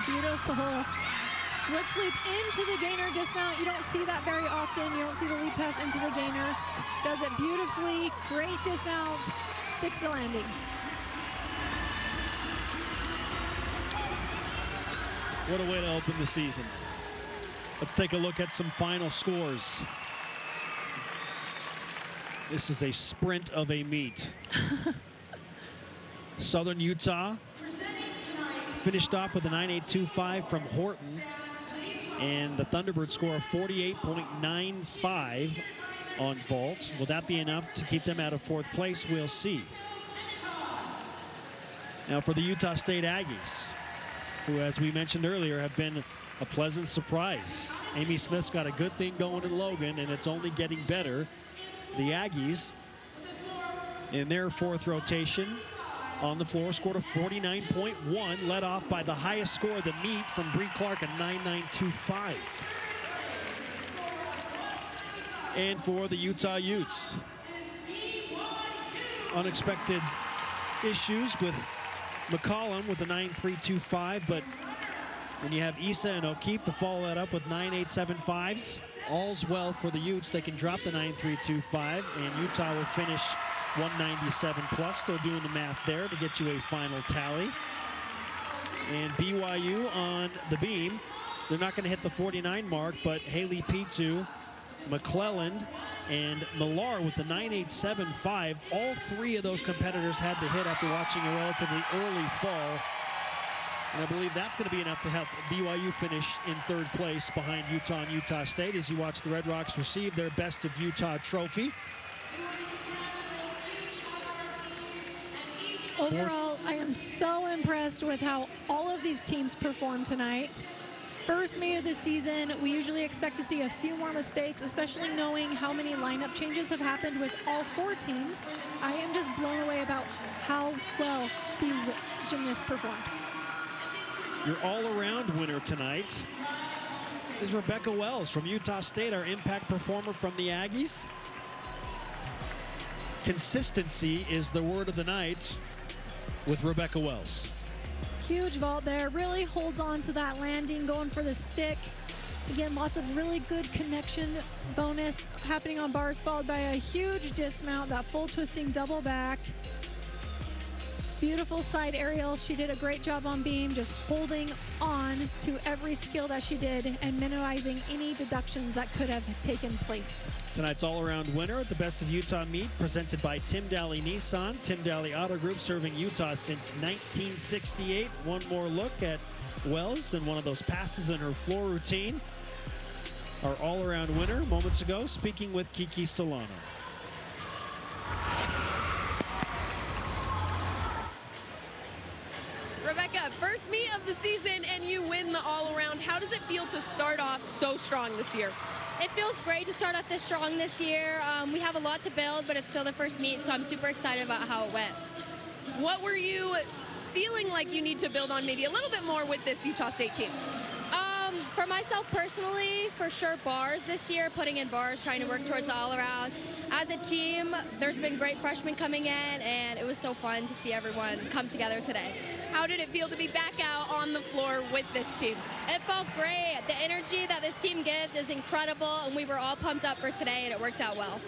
Beautiful switch leap into the gainer dismount. You don't see that very often. You don't see the leap pass into the gainer. Does it beautifully. Great dismount. Sticks the landing. What a way to open the season. Let's take a look at some final scores. This is a sprint of a meet. Southern Utah finished off with a 9.825 from Horton, and the Thunderbirds score a 48.95 on vault. Will that be enough to keep them out of fourth place? We'll see. Now for the Utah State Aggies, who, as we mentioned earlier, have been a pleasant surprise. Amy Smith's got a good thing going in Logan, and it's only getting better. The Aggies, in their fourth rotation on the floor, scored a 49.1, led off by the highest score of the meet from Bree Clark, a 9.925. And for the Utah Utes, unexpected issues with McCollum with the 9.325, but when you have Issa and O'Keefe to follow that up with 9.875s, all's well for the Utes. They can drop the 9.325, and Utah will finish 197 plus. Still doing the math there to get you a final tally. And BYU on the beam. They're not going to hit the 49 mark, but Haley Pitu, McClelland, and Millar with the 9.875. All three of those competitors had to hit after watching a relatively early fall. And I believe that's going to be enough to help BYU finish in third place behind Utah and Utah State as you watch the Red Rocks receive their Best of Utah trophy. Overall, I am so impressed with how all of these teams performed tonight. First meet of the season, we usually expect to see a few more mistakes, especially knowing how many lineup changes have happened with all four teams. I am just blown away about how well these gymnasts performed. Your all-around winner tonight is Rebecca Wells from Utah State, our impact performer from the Aggies. Consistency is the word of the night with Rebecca Wells. Huge vault there, really holds on to that landing, going for the stick. Again, lots of really good connection bonus happening on bars, followed by a huge dismount, that full twisting double back. Beautiful side aerial. She did a great job on beam, just holding on to every skill that she did and minimizing any deductions that could have taken place. Tonight's all-around winner at the Best of Utah meet, presented by Tim Daly Nissan. Tim Daly Auto Group, serving Utah since 1968. One more look at Wells and one of those passes in her floor routine. Our all-around winner moments ago, speaking with Kiki Solano. Rebecca, first meet of the season and you win the all-around. How does it feel to start off so strong this year? It feels great to start off this strong this year. We have a lot to build, but it's still the first meet, so I'm super excited about how it went. What were you feeling like you need to build on maybe a little bit more with this Utah State team? For myself personally, for sure bars this year, putting in bars, trying to work towards the all-around. As a team, there's been great freshmen coming in, and it was so fun to see everyone come together today. How did it feel to be back out on the floor with this team? It felt great. The energy that this team gives is incredible, and we were all pumped up for today, and it worked out well.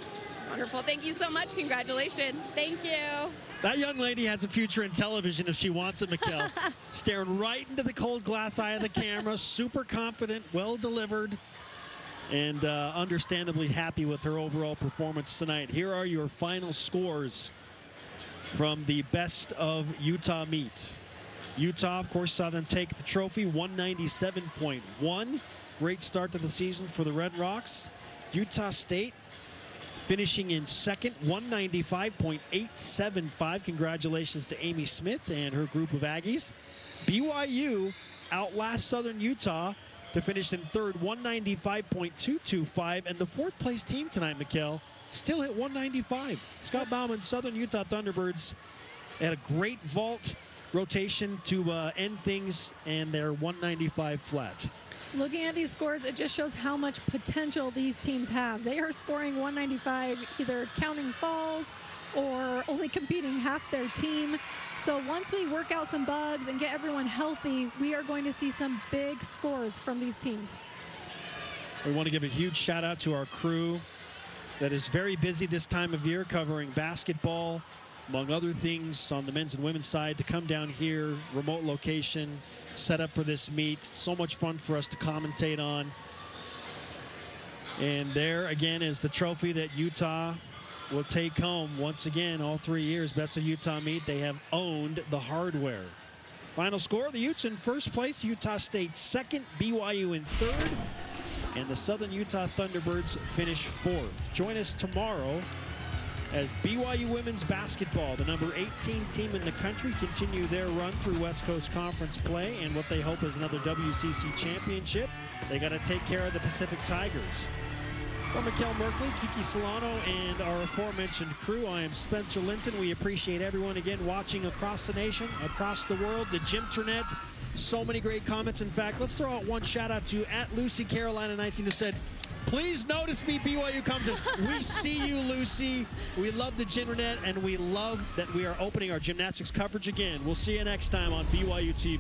Wonderful. Thank you so much. Congratulations. Thank you. That young lady has a future in television if she wants it, Mikkel. Staring right into the cold glass eye of the camera, super confident, well delivered, and understandably happy with her overall performance tonight. Here are your final scores from the Best of Utah meet. Utah, of course, saw them take the trophy, 197.1. Great start to the season for the Red Rocks. Utah State finishing in second, 195.875. Congratulations to Amy Smith and her group of Aggies. BYU outlasts Southern Utah to finish in third, 195.225. And the fourth place team tonight, Mikkel, still hit 195. Scott Bauman, Southern Utah Thunderbirds, had a great vault rotation to end things, and they're 195 flat. Looking at these scores, it just shows how much potential these teams have. They are scoring 195, either counting falls or only competing half their team. So once we work out some bugs and get everyone healthy, we are going to see some big scores from these teams. We want to give a huge shout out to our crew that is very busy this time of year covering basketball, among other things, on the men's and women's side, to come down here, remote location, set up for this meet. So much fun for us to commentate on. And there again is the trophy that Utah will take home, once again, all 3 years, Best of Utah meet. They have owned the hardware. Final score, the Utes in first place, Utah State second, BYU in third, and the Southern Utah Thunderbirds finish fourth. Join us tomorrow as BYU women's basketball, the number 18 team in the country, continue their run through West Coast Conference play and what they hope is another WCC championship. They got to take care of the Pacific Tigers. For Mikkel Merkley, Kiki Solano, and our aforementioned crew, I am Spencer Linton. We appreciate everyone again watching across the nation, across the world, the Gymternet. So many great comments. In fact, let's throw out one shout out to @LucyCarolina19 who said, please notice me, BYU commenters. We see you, Lucy. We love the Gymternet, and we love that we are opening our gymnastics coverage again. We'll see you next time on BYU TV.